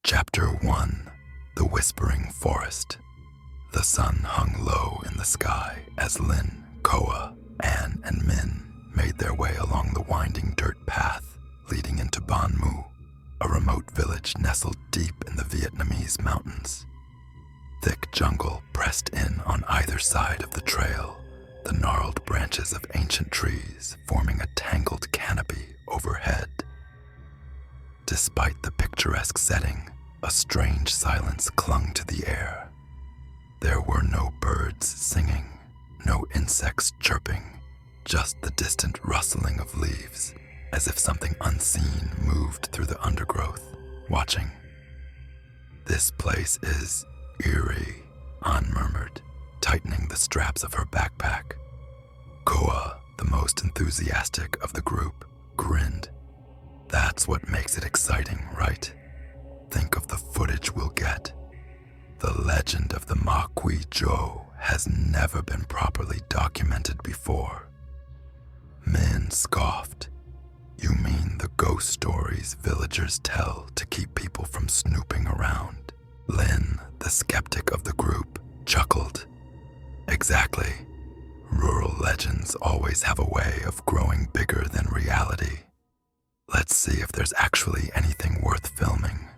Chapter 1: The Whispering Forest. The sun hung low in the sky as Lin, Koa, Anne, and Min made their way along the winding dirt path leading into Ban Mu, a remote village nestled deep in the Vietnamese mountains. Thick jungle pressed in on either side of the trail, the gnarled branches of ancient trees forming a tangled canopy overhead. Despite the picturesque setting, a strange silence clung to the air. There were no birds singing, no insects chirping, just the distant rustling of leaves, as if something unseen moved through the undergrowth, watching. "This place is eerie," An murmured, tightening the straps of her backpack. Koa, the most enthusiastic of the group, grinned. "That's what makes it exciting, right? Think of the footage we'll get. The legend of the Ma Kui Jo has never been properly documented before." Min scoffed. "You mean the ghost stories villagers tell to keep people from snooping around?" Lin, the skeptic of the group, chuckled. "Exactly. Rural legends always have a way of growing bigger than reality. Let's see if there's actually anything worth filming."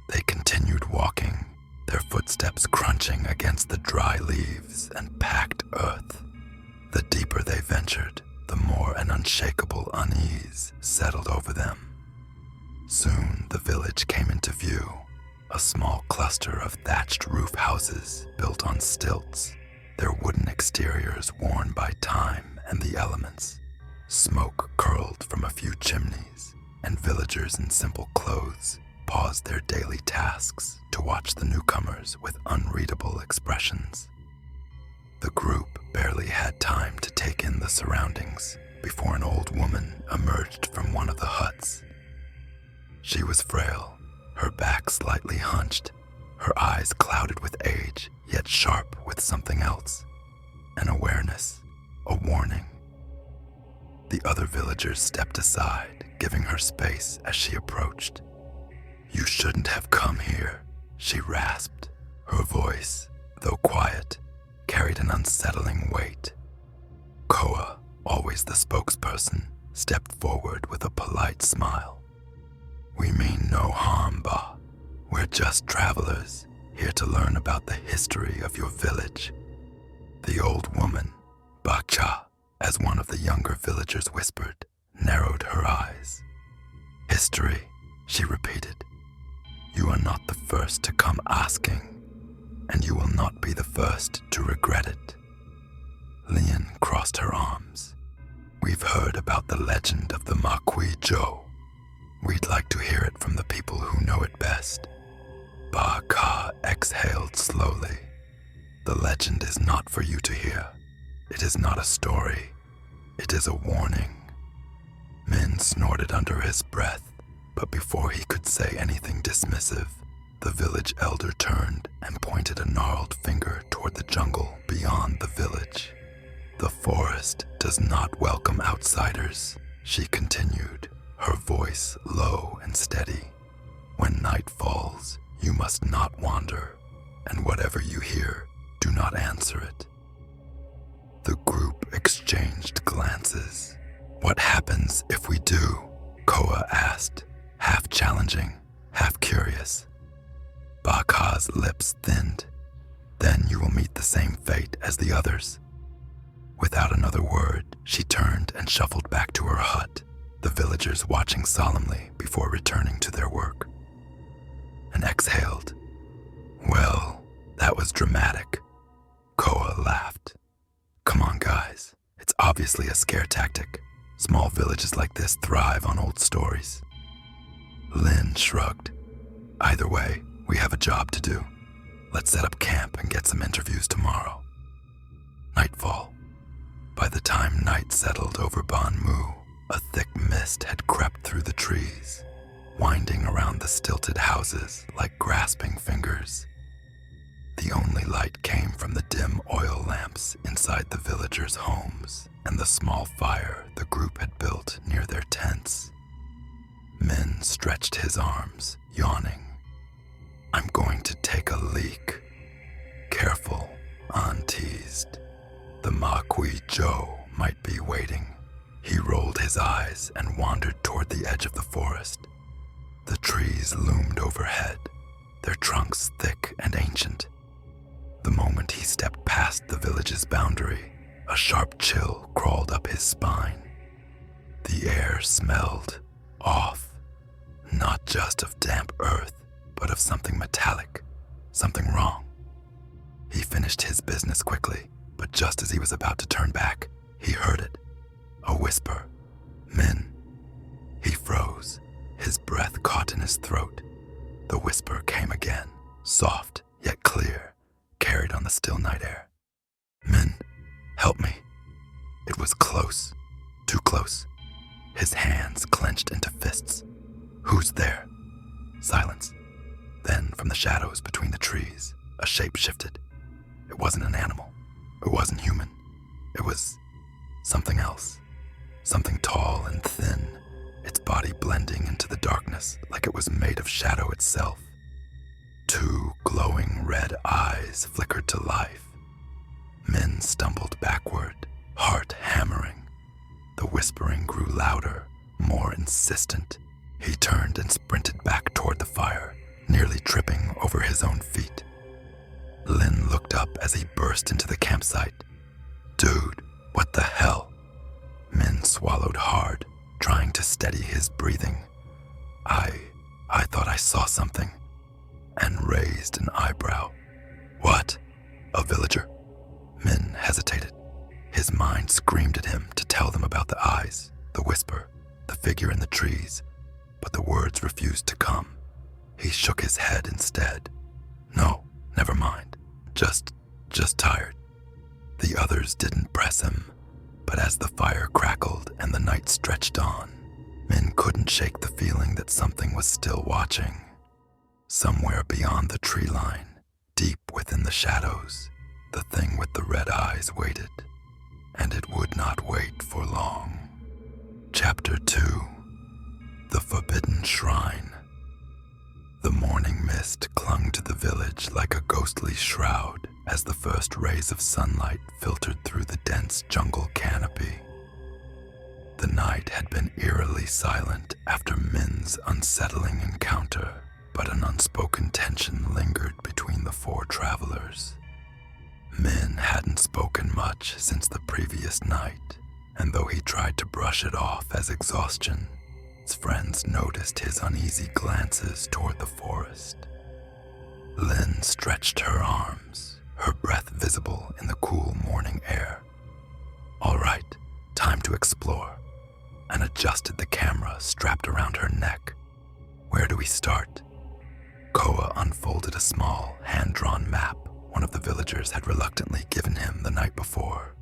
They continued walking, their footsteps crunching against the dry leaves and packed earth. The deeper they ventured, the more an unshakable unease settled over them. Soon the village came into view, a small cluster of thatched roof houses built on stilts, their wooden exteriors worn by time and the elements. Smoke curled from a few chimneys, and villagers in simple clothes paused their daily tasks to watch the newcomers with unreadable expressions. The group barely had time to take in the surroundings before an old woman emerged from one of the huts. She was frail, her back slightly hunched, her eyes clouded with age, yet sharp with something else, an awareness, a warning. The other villagers stepped aside, giving her space as she approached. "You shouldn't have come here," she rasped. Her voice, though quiet, carried an unsettling weight. Koa, always the spokesperson, stepped forward with a polite smile. "We mean no harm, Ba. We're just travelers, here to learn about the history of your village." The old woman, Ba Cha, as one of the younger villagers whispered, narrowed her eyes. "History," she repeated. "You are not the first to come asking, and you will not be the first to regret it." Lian crossed her arms. "We've heard about the legend of the Ma Kui Jo. We'd like to hear it from the people who know it best." Ba Ka exhaled slowly. "The legend is not for you to hear. It is not a story. It is a warning." Min snorted under his breath, but before he could say anything dismissive, the village elder turned and pointed a gnarled finger toward the jungle beyond the village. "The forest does not welcome outsiders," she continued, her voice low and steady. "When night falls, you must not wander, and whatever you hear, do not answer it." The group exchanged glances. "What happens if we do?" Koa asked, half challenging, half curious. Ba Ka's lips thinned. "Then you will meet the same fate as the others." Without another word, she turned and shuffled back to her hut, the villagers watching solemnly before returning to their work. And exhaled. "Well, that was dramatic." Koa laughed. "Come on, guys. It's obviously a scare tactic. Small villages like this thrive on old stories." Lin shrugged. "Either way, we have a job to do. Let's set up camp and get some interviews tomorrow." Nightfall. By the time night settled over Ban Mu, a thick mist had crept through the trees, winding around the stilted houses like grasping fingers. The only light came from the dim oil lamps inside the villagers' homes and the small fire the group had built near their tents. Min stretched his arms, yawning, and wandered toward the edge of the forest. The trees loomed overhead, their trunks thick and ancient. The moment he stepped past the village's boundary, a sharp chill crawled up his spine. The air smelled off, not just of damp earth, but of something metallic, something wrong. He finished his business quickly, but just as he was about to turn back, he heard it. A whisper. "Min." He froze, his breath caught in his throat. The whisper came again, soft yet clear, carried on the still night air. "Min, help me." It was close, too close. His hands clenched into fists. "Who's there?" Silence. Then, from the shadows between the trees, a shape shifted. It wasn't an animal. It wasn't human. It was something else. Something tall and thin, its body blending into the darkness like it was made of shadow itself. Two glowing red eyes flickered to life. Min stumbled backward, heart hammering. The whispering grew louder, more insistent. He turned and sprinted back toward the fire, nearly tripping over his own feet. Lin looked up as he burst into the campsite. "Dude, what the hell?" Min swallowed hard, trying to steady his breathing. I thought I saw something," and raised an eyebrow. "What? A villager?" Min hesitated. His mind screamed at him to tell them about the eyes, the whisper, the figure in the trees, but the words refused to come. He shook his head instead. "No, never mind. Just tired." The others didn't press him, but as the fire crackled and the night stretched on, Min couldn't shake the feeling that something was still watching. Somewhere beyond the tree line, deep within the shadows, the thing with the red eyes waited, and it would not wait for long. Chapter 2. The Forbidden Shrine. The morning mist clung to the village like a ghostly shroud as the first rays of sunlight filtered through the dense jungle canopy. The night had been eerily silent after Min's unsettling encounter, but an unspoken tension lingered between the four travelers. Min hadn't spoken much since the previous night, and though he tried to brush it off as exhaustion, his friends noticed his uneasy glances toward the forest. Lin stretched her arms, her breath visible in the cool morning air. "All right, time to explore," and adjusted the camera strapped around her neck. "Where do we start?" Koa unfolded a small, hand-drawn map one of the villagers had reluctantly given him the night before.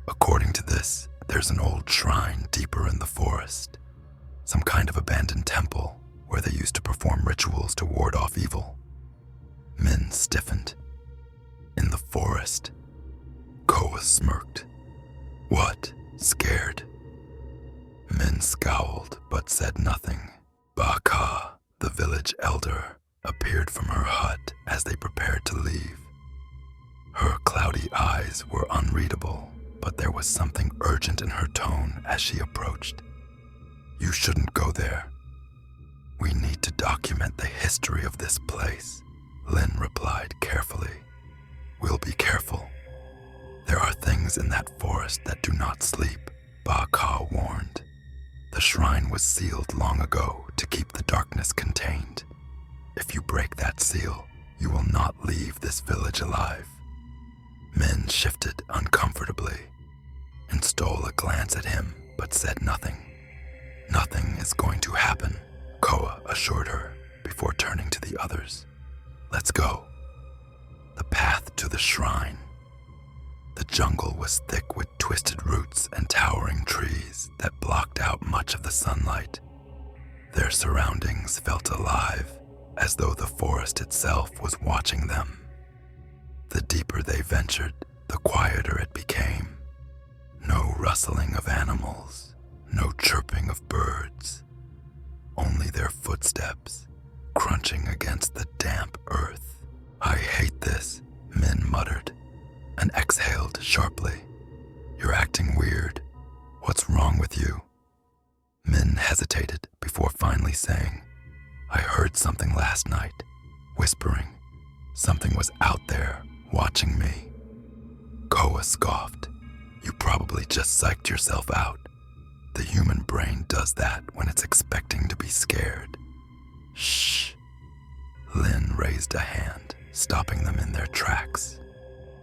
"According to this, there's an old shrine deeper in the forest, some kind of abandoned temple where they used to perform rituals to ward off evil." Min stiffened. "In the forest?" Koa smirked. "What? Scared?" Min scowled but said nothing. Baka, the village elder, appeared from her hut as they prepared to leave. Her cloudy eyes were unreadable, but there was something urgent in her tone as she approached. "You shouldn't go there. We need to document the history of this place," Lin replied carefully. "We'll be careful. There are things in that forest that do not sleep," Baka warned. "The shrine was sealed long ago to keep the darkness contained. If you break that seal, you will not leave this village alive." Min shifted uncomfortably and stole a glance at him but said nothing. "Nothing is going to happen," Koa assured her before turning to the others. "Let's go." The path to the shrine. The jungle was thick with twisted roots and towering trees that blocked out much of the sunlight. Their surroundings felt alive, as though the forest itself was watching them. The deeper they ventured, the quieter it became. No rustling of animals, no chirping of birds, only their footsteps crunching against the damp earth. "I hate this," Min muttered, and exhaled sharply. "You're acting weird. What's wrong with you?" Min hesitated before finally saying, "I heard something last night, whispering. Something was out there, watching me." Koa scoffed. "You probably just psyched yourself out. The human brain does that when it's expecting to be scared." "Shh." Lin raised a hand, stopping them in their tracks.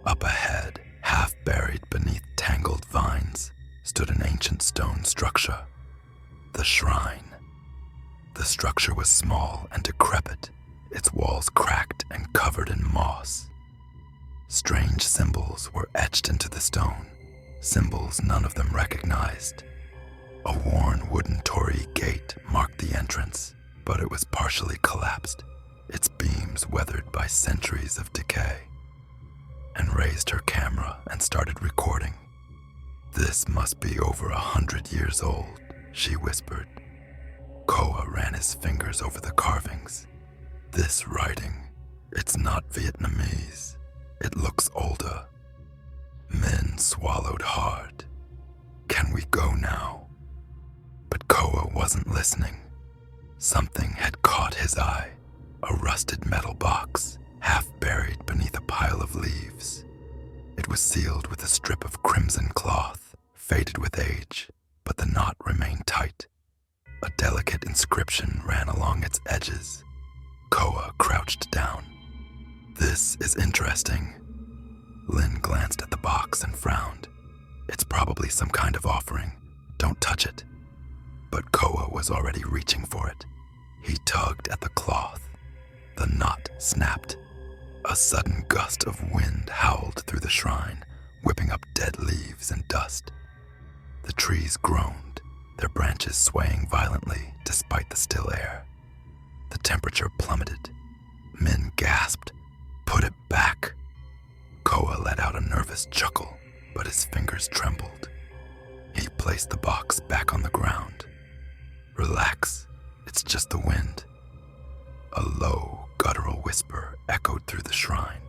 Up ahead, half buried beneath tangled vines, stood an ancient stone structure. The shrine. The structure was small and decrepit, its walls cracked and covered in moss. Strange symbols were etched into the stone, symbols none of them recognized. A worn wooden torii gate marked the entrance, but it was partially collapsed, its beams weathered by centuries of decay. And raised her camera and started recording. "This must be over 100 years old," she whispered. Koa ran his fingers over the carvings. "This writing, it's not Vietnamese. It looks older." Min swallowed hard. "Can we go now?" But Koa wasn't listening. Something had caught his eye, a rusted metal box, half buried beneath a pile of leaves. It was sealed with a strip of crimson cloth, faded with age, but the knot remained tight. A delicate inscription ran along its edges. Koa crouched down. "This is interesting." Lin glanced at the box and frowned. "It's probably some kind of offering. Don't touch it." But Koa was already reaching for it. He tugged at the cloth. The knot snapped. A sudden gust of wind howled through the shrine, whipping up dead leaves and dust. The trees groaned, their branches swaying violently despite the still air. The temperature plummeted. Min gasped. "Put it back." Koa let out a nervous chuckle, but his fingers trembled. He placed the box back on the ground. "Relax, it's just the wind." A low, guttural whisper echoed through the shrine.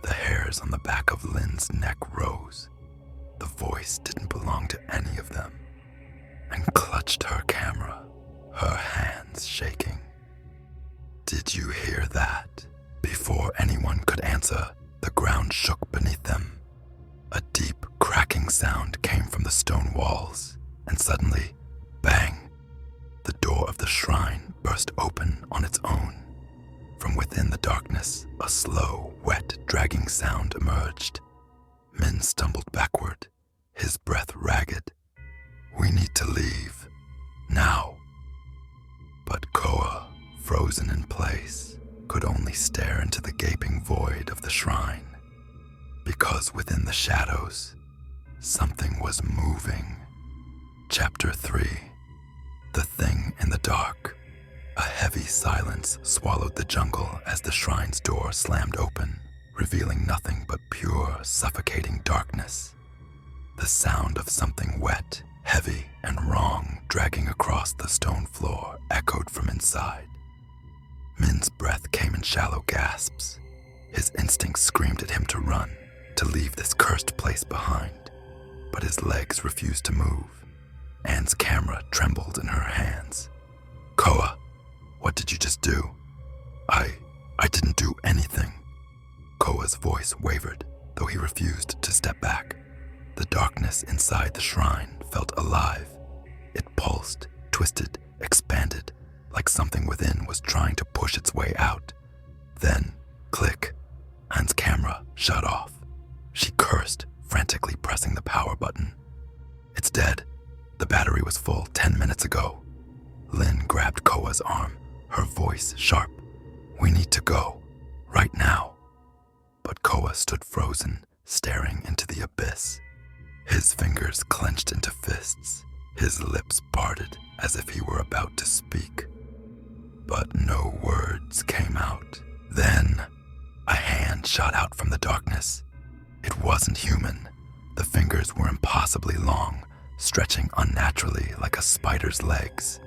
The hairs on the back of Lin's neck rose. The voice didn't belong to any of them, and clutched her camera, her hands shaking. "Did you hear that?" Before anyone could answer, the ground shook beneath them. A deep, cracking sound came from the stone walls, and suddenly, bang! The door of the shrine burst open on its own. From within the darkness, a slow, wet, dragging sound emerged. Min stumbled backward, his breath ragged. "We need to leave. Now." But Koa, frozen in place, could only stare into the gaping void of the shrine. Because within the shadows, something was moving. Chapter 3. The Thing in the Dark. A heavy silence swallowed the jungle as the shrine's door slammed open, revealing nothing but pure, suffocating darkness. The sound of something wet, heavy, and wrong dragging across the stone floor echoed from inside. Min's breath came in shallow gasps. His instincts screamed at him to run, to leave this cursed place behind. But his legs refused to move. Anne's camera trembled in her hands. "Koa, what did you just do?" I didn't do anything." Koa's voice wavered, though he refused to step back. The darkness inside the shrine felt alive. It pulsed, twisted, expanded, like something within was trying to push its way out. Then, click, Anne's camera shut off. She cursed, frantically pressing the power button. "It's dead. The battery was full 10 minutes ago." Lin grabbed Koa's arm, her voice sharp. "We need to go. Right now." But Koa stood frozen, staring into the abyss. His fingers clenched into fists, his lips parted as if he were about to speak. But no words came out. Then, a hand shot out from the darkness. It wasn't human. The fingers were impossibly long, stretching unnaturally like a spider's legs.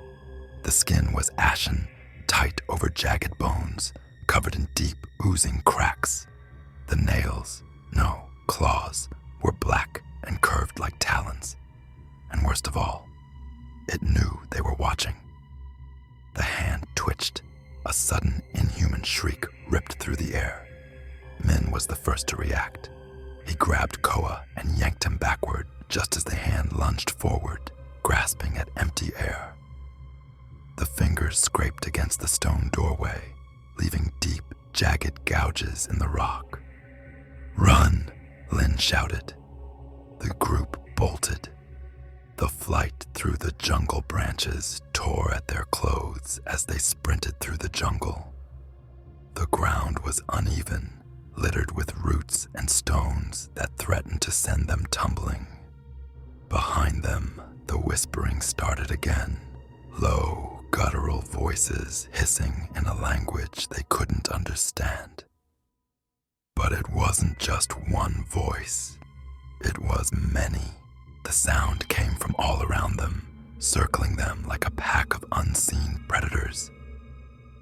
The skin was ashen, tight over jagged bones, covered in deep, oozing cracks. The nails, no, claws, were black and curved like talons. And worst of all, it knew. A sudden, inhuman shriek ripped through the air. Min was the first to react. He grabbed Koa and yanked him backward just as the hand lunged forward, grasping at empty air. The fingers scraped against the stone doorway, leaving deep, jagged gouges in the rock. "Run!" Lin shouted. The group bolted. The flight through the jungle branches tore at their clothes as they sprinted through the jungle. The ground was uneven, littered with roots and stones that threatened to send them tumbling. Behind them, the whispering started again, low, guttural voices hissing in a language they couldn't understand. But it wasn't just one voice. It was many. The sound came from all around them, circling them like a pack of unseen predators.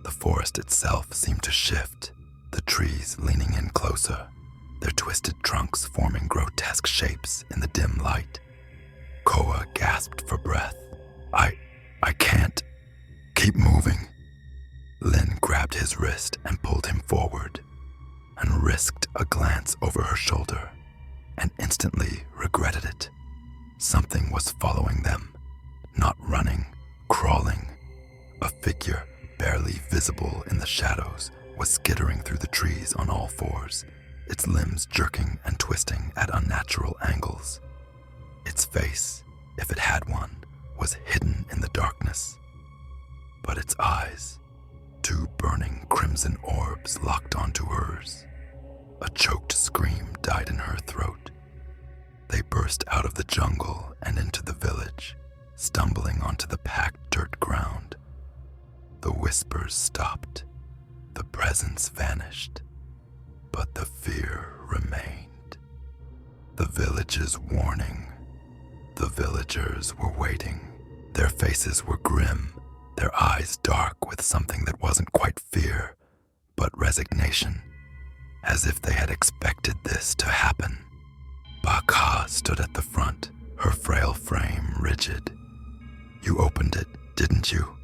The forest itself seemed to shift, the trees leaning in closer, their twisted trunks forming grotesque shapes in the dim light. Koa gasped for breath. I can't. Keep moving." Lin grabbed his wrist and pulled him forward, and risked a glance over her shoulder, and instantly regretted it. Something was following them, not running, crawling. A figure, barely visible in the shadows, was skittering through the trees on all fours, its limbs jerking and twisting at unnatural angles. Its face, if it had one, was hidden in the darkness. But its eyes, two burning crimson orbs locked onto hers. A choked scream died in her throat. They burst out of the jungle and into the village, stumbling onto the packed dirt ground. The whispers stopped. The presence vanished. But the fear remained. The village's warning. The villagers were waiting. Their faces were grim, their eyes dark with something that wasn't quite fear, but resignation, as if they had expected this to happen. Baka stood at the front, her frail frame rigid. "You opened it, didn't you?"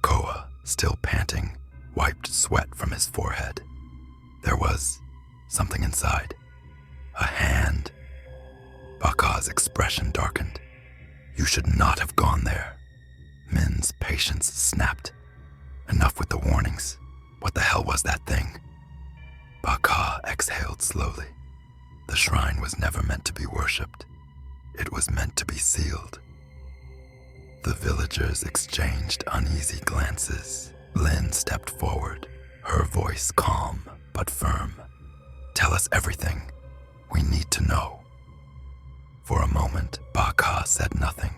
Koa, still panting, wiped sweat from his forehead. There was something inside. A hand. Baka's expression darkened. "You should not have gone there." Min's patience snapped. "Enough with the warnings. What the hell was that thing?" Baka exhaled slowly. The shrine was never meant to be worshipped. It was meant to be sealed. The villagers exchanged uneasy glances. Lin stepped forward, her voice calm but firm. "Tell us everything. We need to know." For a moment, Baka said nothing.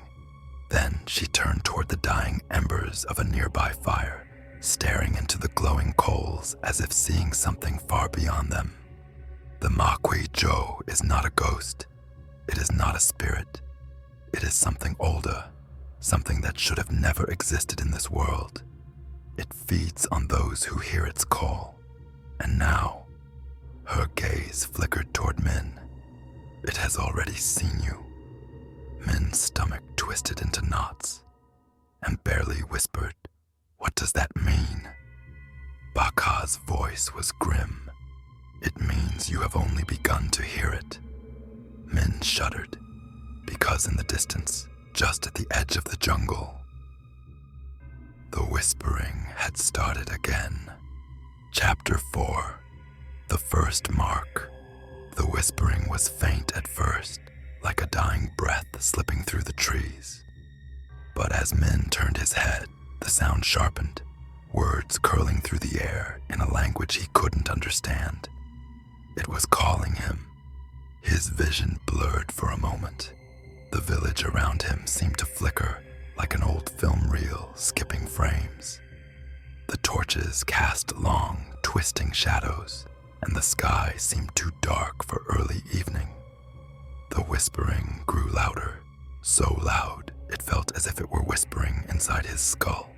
Then she turned toward the dying embers of a nearby fire, staring into the glowing coals as if seeing something far beyond them. "The Makwi Jo is not a ghost. It is not a spirit. It is something older, something that should have never existed in this world. It feeds on those who hear its call. And now," her gaze flickered toward Min, "it has already seen you." Min's stomach twisted into knots and barely whispered, "What does that mean?" Baka's voice was grim. "It means you have only begun to hear it." Min shuddered, because in the distance, just at the edge of the jungle, the whispering had started again. Chapter 4. The First Mark. The whispering was faint at first, like a dying breath slipping through the trees. But as Min turned his head, the sound sharpened, words curling through the air in a language he couldn't understand. It was calling him. His vision blurred for a moment. The village around him seemed to flicker like an old film reel skipping frames. The torches cast long, twisting shadows, and the sky seemed too dark for early evening. The whispering grew louder, so loud it felt as if it were whispering inside his skull.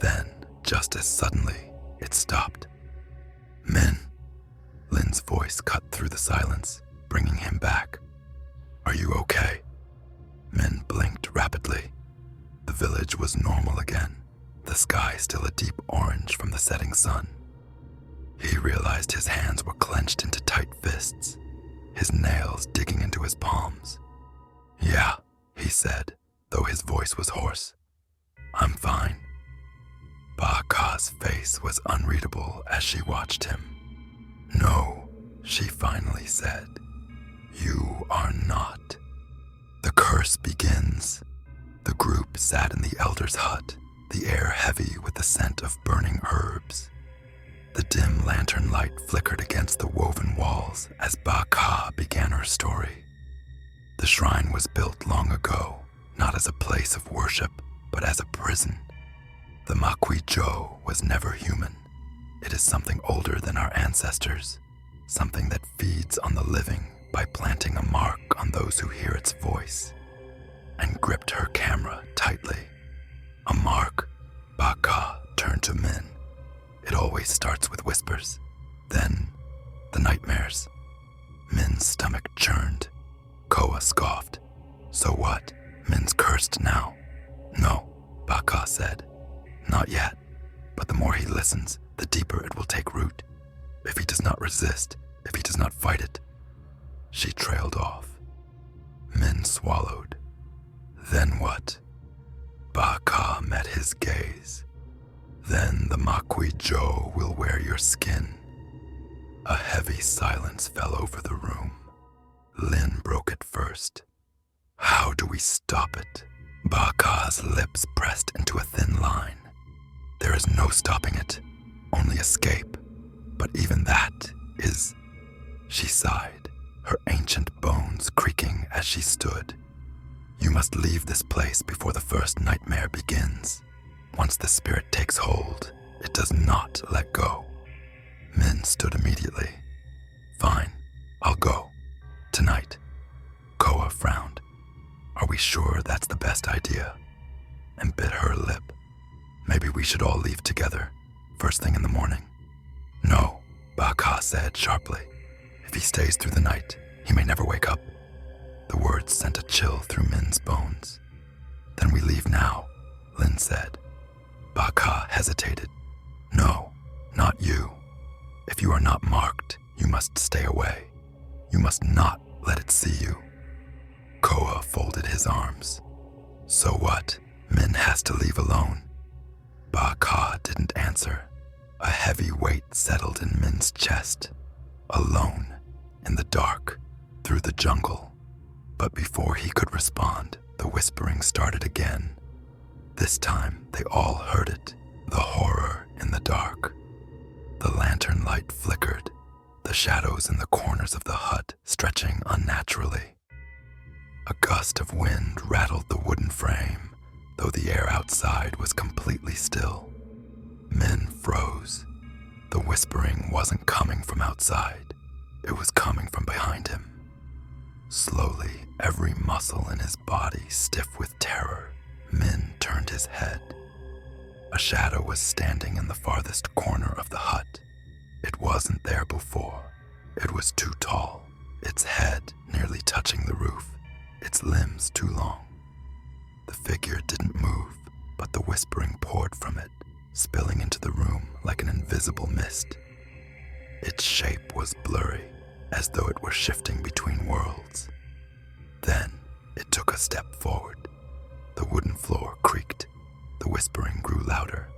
Then, just as suddenly, it stopped. "Min!" Lin's voice cut through the silence, bringing him back. "Are you okay?" Min blinked rapidly. The village was normal again, the sky still a deep orange from the setting sun. He realized his hands were clenched into tight fists, his nails digging into his palms. "Yeah," he said, though his voice was hoarse. "I'm fine." Baka's face was unreadable as she watched him. "No," she finally said. "You are not." The curse begins. The group sat in the elder's hut, the air heavy with the scent of burning herbs. The dim lantern light flickered against the woven walls as Baka began her story. The shrine was built long ago, not as a place of worship, but as a prison. The Makwi-jo was never human. It is something older than our ancestors, something that feeds on the living by planting a mark on those who hear its voice, and gripped her camera tightly. A mark. Baka turned to Min. It always starts with whispers. Then, the nightmares. Min's stomach churned. Koa scoffed. "So what? Min's cursed now." "No," Baka said. "Not yet. But the more he listens, the deeper it will take root. If he does not resist, if he does not fight it." She trailed off. Min swallowed. "Then what?" Baka met his gaze. "Then the Makwi-jo will wear your skin." A heavy silence fell over the room. Lin broke it first. "How do we stop it?" Baka's lips pressed into a thin line. "There is no stopping it, only escape. But even that is..." She sighed, her ancient bones creaking as she stood. "You must leave this place before the first nightmare begins. Once the spirit takes hold, it does not let go." Min stood immediately. "Fine, I'll go. Tonight." Koa frowned. "Are we sure that's the best idea?" And bit her lip. "Maybe we should all leave together, first thing in the morning." "No," Baka said sharply. "If he stays through the night, he may never wake up." The words sent a chill through Min's bones. "Then we leave now," Lin said. Baka hesitated. "No, not you. If you are not marked, you must stay away. You must not let it see you." Koa folded his arms. "So what? Min has to leave alone." Baka didn't answer. A heavy weight settled in Min's chest. Alone, in the dark, through the jungle. But before he could respond, the whispering started again. This time, they all heard it, the horror in the dark. The lantern light flickered, the shadows in the corners of the hut stretching unnaturally. A gust of wind rattled the wooden frame, though the air outside was completely still. Min froze. The whispering wasn't coming from outside. It was coming from behind him. Slowly, every muscle in his body stiff with terror, Min turned his head. A shadow was standing in the farthest corner of the hut. It wasn't there before. It was too tall, its head nearly touching the roof, its limbs too long. The figure didn't move, but the whispering poured from it, spilling into the room like an invisible mist. Its shape was blurry, as though it were shifting between worlds. Then it took a step forward. The wooden floor creaked. The whispering grew louder.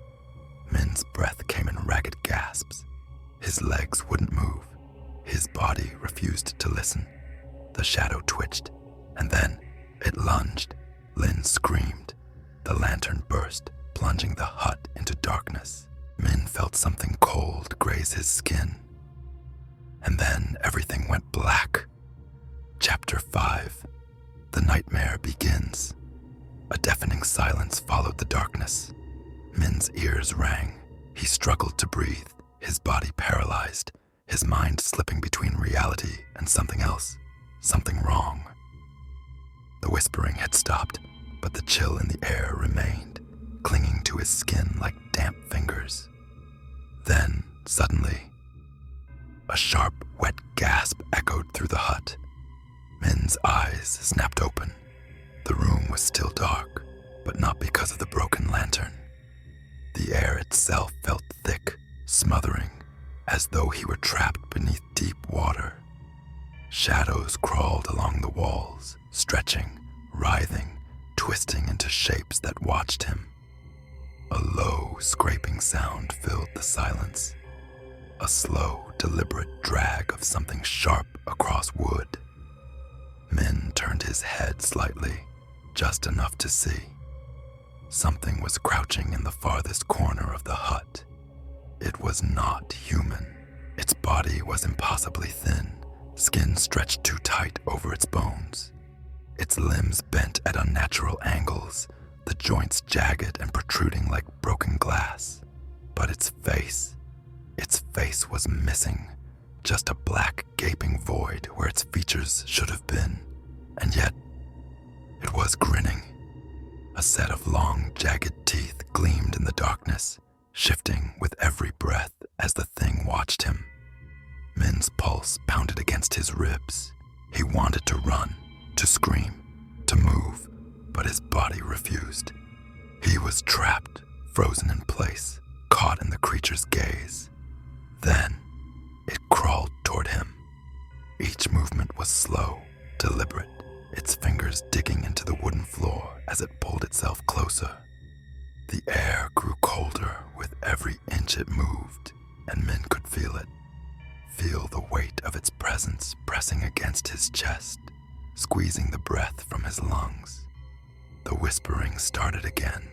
Min's breath came in ragged gasps. His legs wouldn't move. His body refused to listen. The shadow twitched, and then it lunged. Lin screamed. The lantern burst, plunging the hut into darkness. Min felt something cold graze his skin. And then everything went black. Chapter 5. The nightmare begins. A deafening silence followed the darkness. Min's ears rang. He struggled to breathe, his body paralyzed, his mind slipping between reality and something else, something wrong. The whispering had stopped, but the chill in the air remained, clinging to his skin like damp fingers. Then, suddenly, a sharp, wet gasp echoed through the hut. Min's eyes snapped open. The room was still dark, but not because of the broken lantern. The air itself felt thick, as though he were trapped beneath deep water. Shadows crawled along the walls, stretching, writhing, twisting into shapes that watched him. A low, scraping sound filled the silence. A slow, deliberate drag of something sharp across wood. Min turned his head slightly, just enough to see. Something was crouching in the farthest corner of the hut. It was not human. Its body was impossibly thin, skin stretched too tight over its bones. Its limbs bent at unnatural angles, the joints jagged and protruding like broken glass. But its face was missing, just a black gaping void where its features should have been. And yet, it was grinning. A set of long, jagged teeth gleamed in the darkness, shifting with every breath as the thing watched him. Min's pulse pounded against his ribs. He wanted to run, to scream, to move, but his body refused. He was trapped, frozen in place, caught in the creature's gaze. Then, it crawled toward him. Each movement was slow, deliberate, its fingers digging into the wooden floor as it pulled itself closer. The air grew colder with every inch it moved, and Min could feel it. Feel the weight of its presence pressing against his chest, squeezing the breath from his lungs. The whispering started again,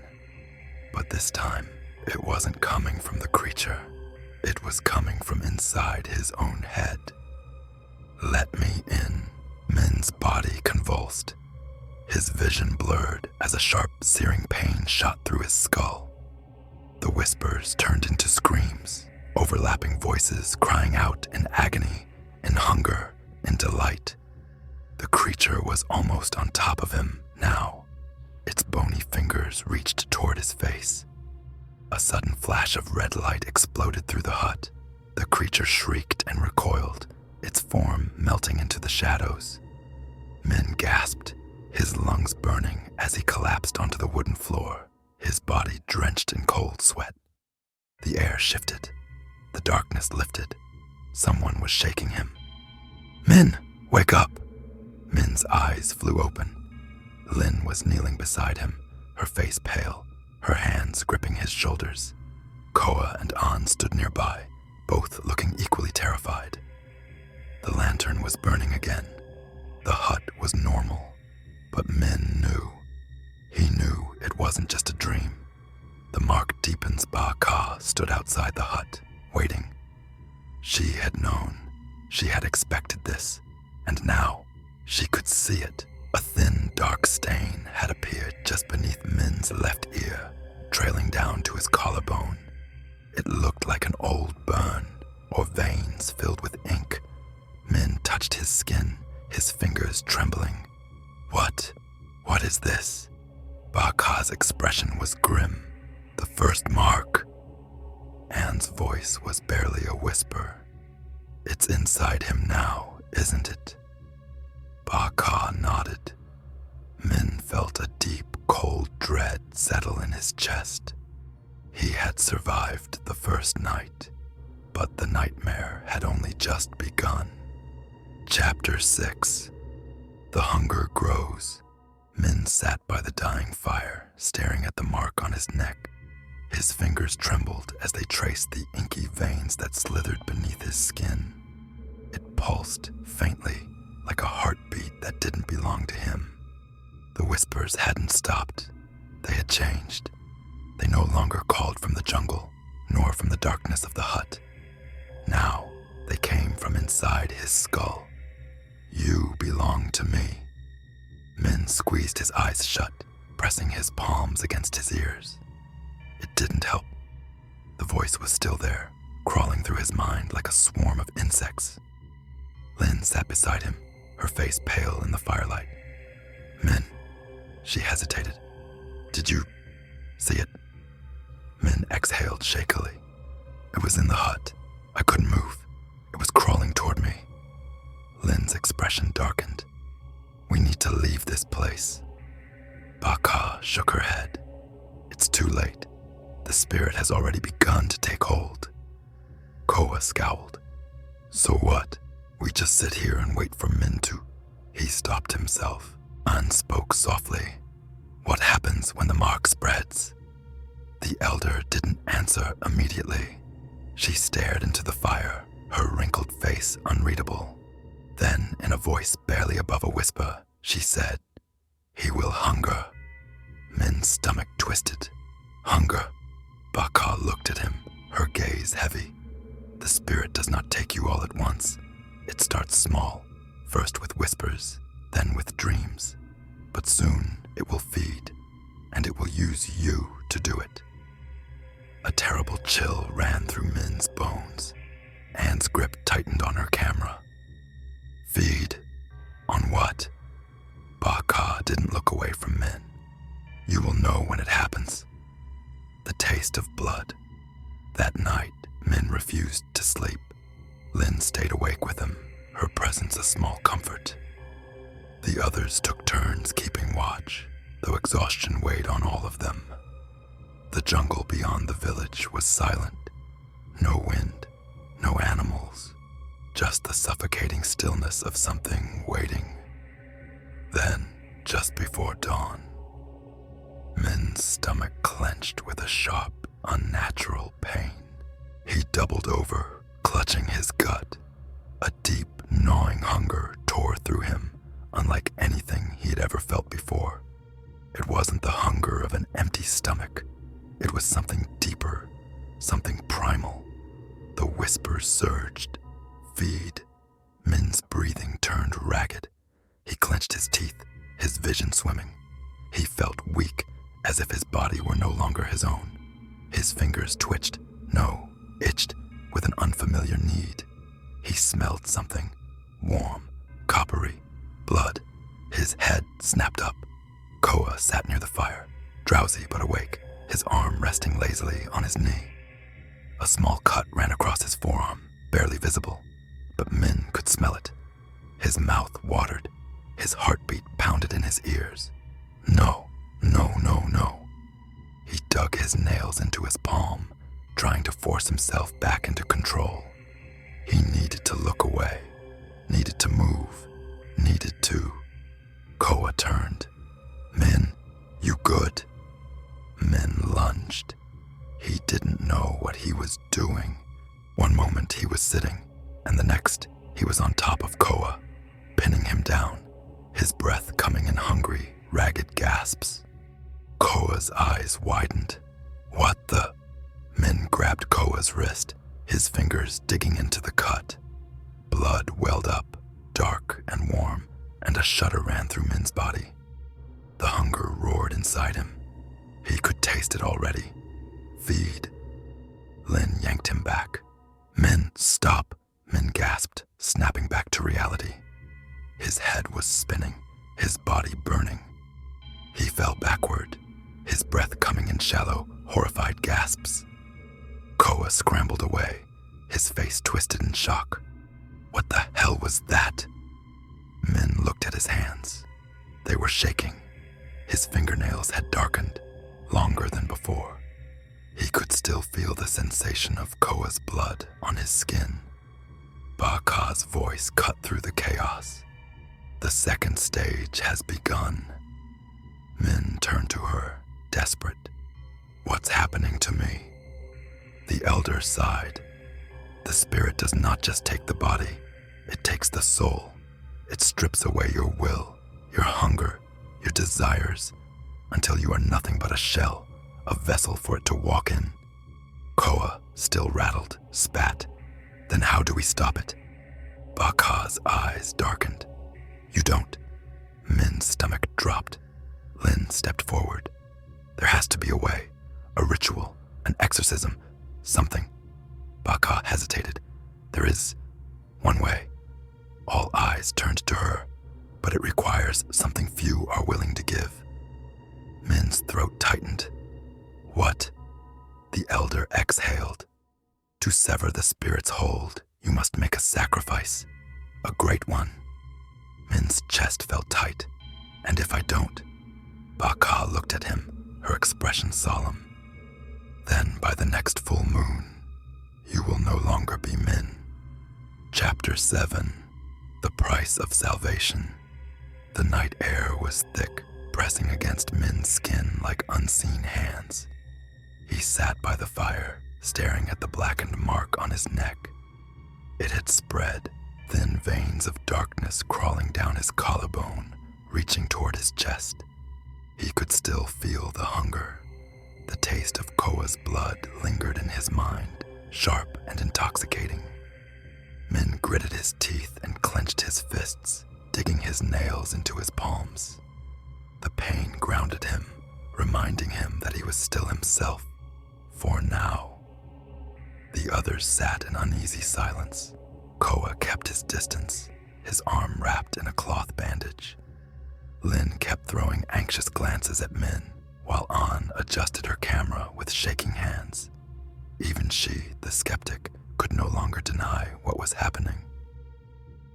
but this time it wasn't coming from the creature. It was coming from inside his own head. "Let me in." Min's body convulsed. His vision blurred as a sharp, searing pain shot through his skull. The whispers turned into screams, overlapping voices crying out in agony, in hunger, in delight. The creature was almost on top of him now. Its bony fingers reached toward his face. A sudden flash of red light exploded through the hut. The creature shrieked and recoiled, its form melting into the shadows. Min gasped, his lungs burning as he collapsed onto the wooden floor, his body drenched in cold sweat. The air shifted. The darkness lifted. Someone was shaking him. "Min, wake up!" Min's eyes flew open. Lin was kneeling beside him, her face pale, her hands gripping his shoulders. Koa and An stood nearby, both looking equally terrified. The lantern was burning again. The hut was normal, but Min knew. He knew it wasn't just a dream. The Mark Deepen's Ba Ka stood outside the hut, waiting. She had known. She had expected this, and now she could see it. A thin, dark stain had appeared just beneath Min's left ear, trailing down to his collarbone. It looked like an old burn, or veins filled with ink. Min touched his skin, his fingers trembling. What is this?" Ba Ka's expression was grim. "The first mark." Anne's voice was barely a whisper. "It's inside him now, isn't it?" Ba Ka nodded. Min felt a deep, cold dread settle in his chest. He had survived the first night, but the nightmare had only just begun. Chapter 6. The hunger grows. Min sat by the dying fire, staring at the mark on his neck. His fingers trembled as they traced the inky veins that slithered beneath his skin. It pulsed faintly, like a heartbeat that didn't belong to him. The whispers hadn't stopped. They had changed. They no longer called from the jungle, nor from the darkness of the hut. Now they came from inside his skull. "You belong to me." Min squeezed his eyes shut, pressing his palms against his ears. It didn't help. The voice was still there, crawling through his mind like a swarm of insects. Lin sat beside him, her face pale in the firelight. "Min," she hesitated. "Did you see it?" Min exhaled shakily. "It was in the hut. I couldn't move. It was crawling toward me." Lin's expression darkened. "We need to leave this place." Ba Ka shook her head. "It's too late. The spirit has already begun to take hold." Koa Koa scowled. So what? We just sit here and wait for Min to... He stopped himself and spoke softly. What happens when the mark spreads? The elder didn't answer immediately. She stared into the fire, her wrinkled face unreadable. Then, in a voice barely above a whisper, she said, "He will hunger." Min's stomach twisted. Hunger. Baka looked at him, her gaze heavy. The spirit does not take you all at once. It starts small, first with whispers, then with dreams. But soon it will feed, and it will use you to do it. A terrible chill ran through Min's bones. Anne's grip tightened on her camera. Feed? On what? Baka didn't look away from Min. You will know when it happens. The taste of blood. That night, Min refused to sleep. Lin stayed awake with him, her presence a small comfort. The others took turns keeping watch, though exhaustion weighed on all of them. The jungle beyond the village was silent. No wind, no animals, just the suffocating stillness of something waiting. Then, just before dawn, Min's stomach clenched with a sharp, unnatural pain. He doubled over, clutching his gut. A deep, gnawing hunger tore through him, unlike anything he had ever felt before. It wasn't the hunger of an empty stomach. It was something deeper, something primal. The whispers surged. Feed. Min's breathing turned ragged. He clenched his teeth, his vision swimming. He felt weak, as if his body were no longer his own. His fingers twitched, itched, with an unfamiliar need. He smelled something, warm, coppery, blood. His head snapped up. Koa sat near the fire, drowsy but awake, his arm resting lazily on his knee. A small cut ran across his forearm, barely visible, but Min could smell it. His mouth watered, his heartbeat pounded in his ears. No. He dug his nails into his palm, trying to force himself back into control. He needed to look away, needed to move, needed to... Koa turned. Min, you good? Min lunged. He didn't know what he was doing. One moment he was sitting, and the next he was on top of Koa, pinning him down, his breath coming in hungry, ragged gasps. Koa's eyes widened. What the? Min grabbed Koa's wrist, his fingers digging into the cut. Blood welled up, dark and warm, and a shudder ran through Min's body. The hunger roared inside him. He could taste it already. Feed. Lin yanked him back. Min, stop, Min gasped, snapping back to reality. His head was spinning, his body burning. He fell backward, his breath coming in shallow, horrified gasps. Koa scrambled away, his face twisted in shock. What the hell was that? Min looked at his hands. They were shaking. His fingernails had darkened, longer than before. He could still feel the sensation of Koa's blood on his skin. Baka's voice cut through the chaos. The second stage has begun. Min turned to her, desperate. What's happening to me? The elder sighed. The spirit does not just take the body, it takes the soul. It strips away your will, your hunger, your desires, until you are nothing but a shell, a vessel for it to walk in. Koa, still rattled, spat. Then how do we stop it? Baka's eyes darkened. You don't. Min's stomach dropped. Lin stepped forward. There has to be a way, a ritual, an exorcism, something. Baka hesitated. There is one way. All eyes turned to her, but it requires something few are willing to give. Min's throat tightened. What? The elder exhaled. To sever the spirit's hold, you must make a sacrifice, a great one. Min's chest felt tight, and if I don't... Baka looked at him, her expression solemn. Then by the next full moon, you will no longer be Min. Chapter 7. The Price of Salvation. The night air was thick, pressing against Min's skin like unseen hands. He sat by the fire, staring at the blackened mark on his neck. It had spread, thin veins of darkness crawling down his collarbone, reaching toward his chest. He could still feel the hunger. The taste of Koa's blood lingered in his mind, sharp and intoxicating. Min gritted his teeth and clenched his fists, digging his nails into his palms. The pain grounded him, reminding him that he was still himself, for now. The others sat in uneasy silence. Koa kept his distance, his arm wrapped in a cloth bandage. Lin kept throwing anxious glances at Min, while An adjusted her camera with shaking hands. Even she, the skeptic, could no longer deny what was happening.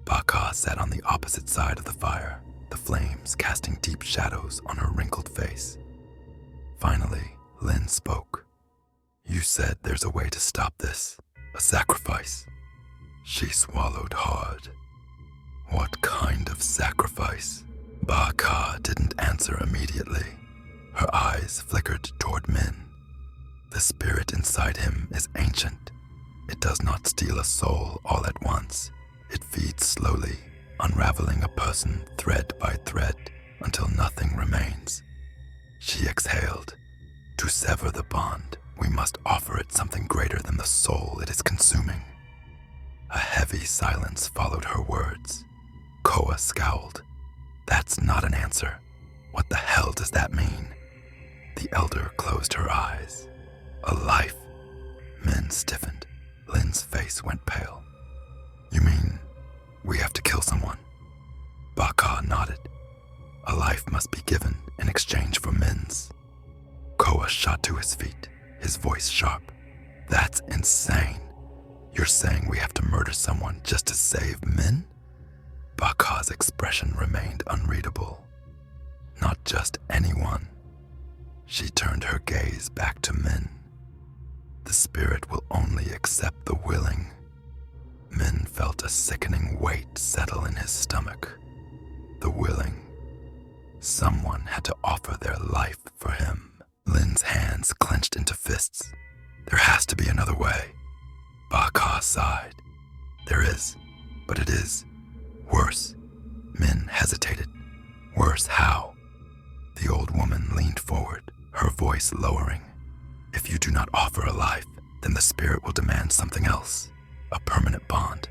Baka sat on the opposite side of the fire, the flames casting deep shadows on her wrinkled face. Finally, Lin spoke. "You said there's a way to stop this, a sacrifice." She swallowed hard. "What kind of sacrifice?" Baka didn't answer immediately. Her eyes flickered toward Min. "The spirit inside him is ancient. It does not steal a soul all at once. It feeds slowly, unraveling a person thread by thread until nothing remains." She exhaled. "To sever the bond, we must offer it something greater than the soul it is consuming." A heavy silence followed her words. Koa scowled. "That's not an answer. What the hell does that mean?" The elder closed her eyes. "A life." Min stiffened. Lin's face went pale. "You mean we have to kill someone?" Baka nodded. "A life must be given in exchange for Min's." Koa shot to his feet, his voice sharp. "That's insane. You're saying we have to murder someone just to save Min?" Baka's expression remained unreadable. "Not just anyone." She turned her gaze back to Min. "The spirit will only accept the willing." Min felt a sickening weight settle in his stomach. The willing. Someone had to offer their life for him. Lin's hands clenched into fists. "There has to be another way." Baka sighed. "There is, but it is worse." Min hesitated. "Worse how?" The old woman leaned forward, her voice lowering. "If you do not offer a life, then the spirit will demand something else, a permanent bond."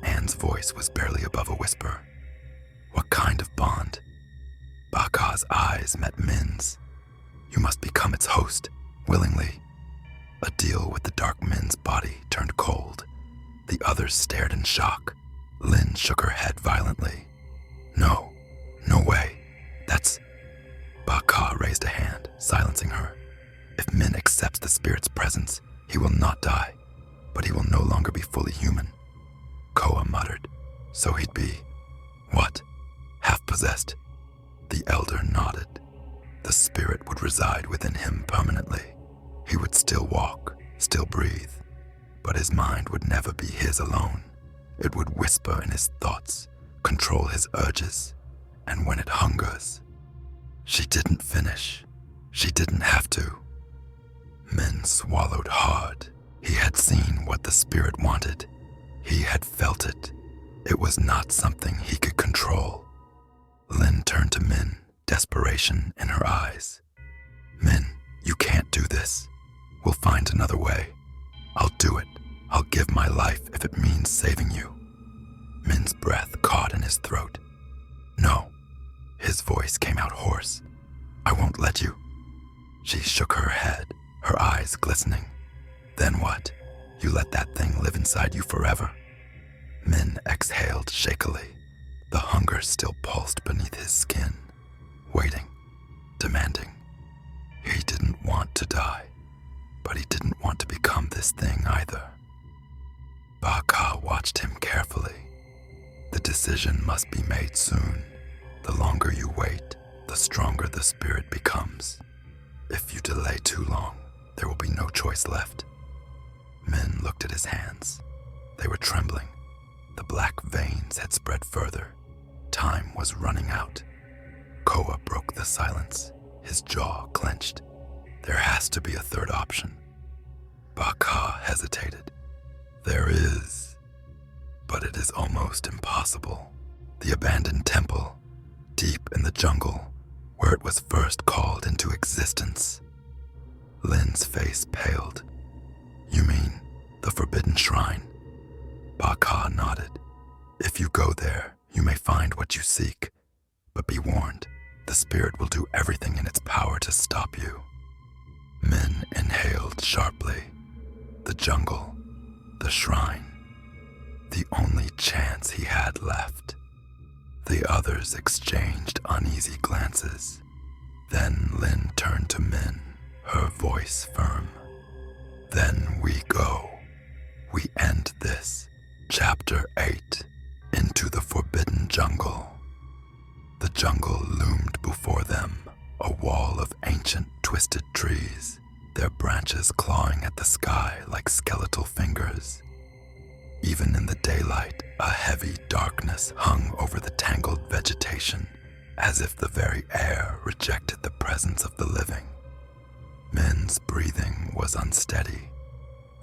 Anne's voice was barely above a whisper. "What kind of bond?" Baka's eyes met Min's. "You must become its host, willingly." A deal with the dark Min's body turned cold. The others stared in shock. Lin shook her head violently. "No, no way. That's..." Baka raised a hand, silencing her. "If Min accepts the spirit's presence, he will not die, but he will no longer be fully human." Koa muttered. "So he'd be..." "What? Half-possessed?" The elder nodded. The spirit would reside within him permanently. He would still walk, still breathe, but his mind would never be his alone. It would whisper in his thoughts, control his urges, and when it hungers... She didn't finish. She didn't have to. Min swallowed hard. He had seen what the spirit wanted. He had felt it. It was not something he could control. Lin turned to Min, desperation in her eyes. "Min, you can't do this. We'll find another way. I'll do it. I'll give my life if it means saving you." Min's breath caught in his throat. "No." His voice came out hoarse. "I won't let you." She shook her head, her eyes glistening. "Then what? You let that thing live inside you forever?" Min exhaled shakily. The hunger still pulsed beneath his skin, waiting, demanding. He didn't want to die, but he didn't want to become this thing either. Baka watched him carefully. The decision must be made soon. The longer you wait, the stronger the spirit becomes. If you delay too long, there will be no choice left. Min looked at his hands. They were trembling. The black veins had spread further. Time was running out. Koa broke the silence, his jaw clenched. There has to be a third option. Baka hesitated. There is, but it is almost impossible. The abandoned temple, deep in the jungle, where it was first called into existence. Lin's face paled. You mean the Forbidden Shrine? Baka nodded. If you go there, you may find what you seek, but be warned, the spirit will do everything in its power to stop you. Min inhaled sharply. The jungle, the shrine, the only chance he had left. The others exchanged uneasy glances. Then Lin turned to Min, her voice firm. Then we go. We end this. Chapter 8. Into the Forbidden Jungle. The jungle loomed before them, a wall of ancient twisted trees, their branches clawing at the sky like skeletal fingers. Even in the daylight, a heavy darkness hung over the tangled vegetation, as if the very air rejected the presence of the living. Min's breathing was unsteady.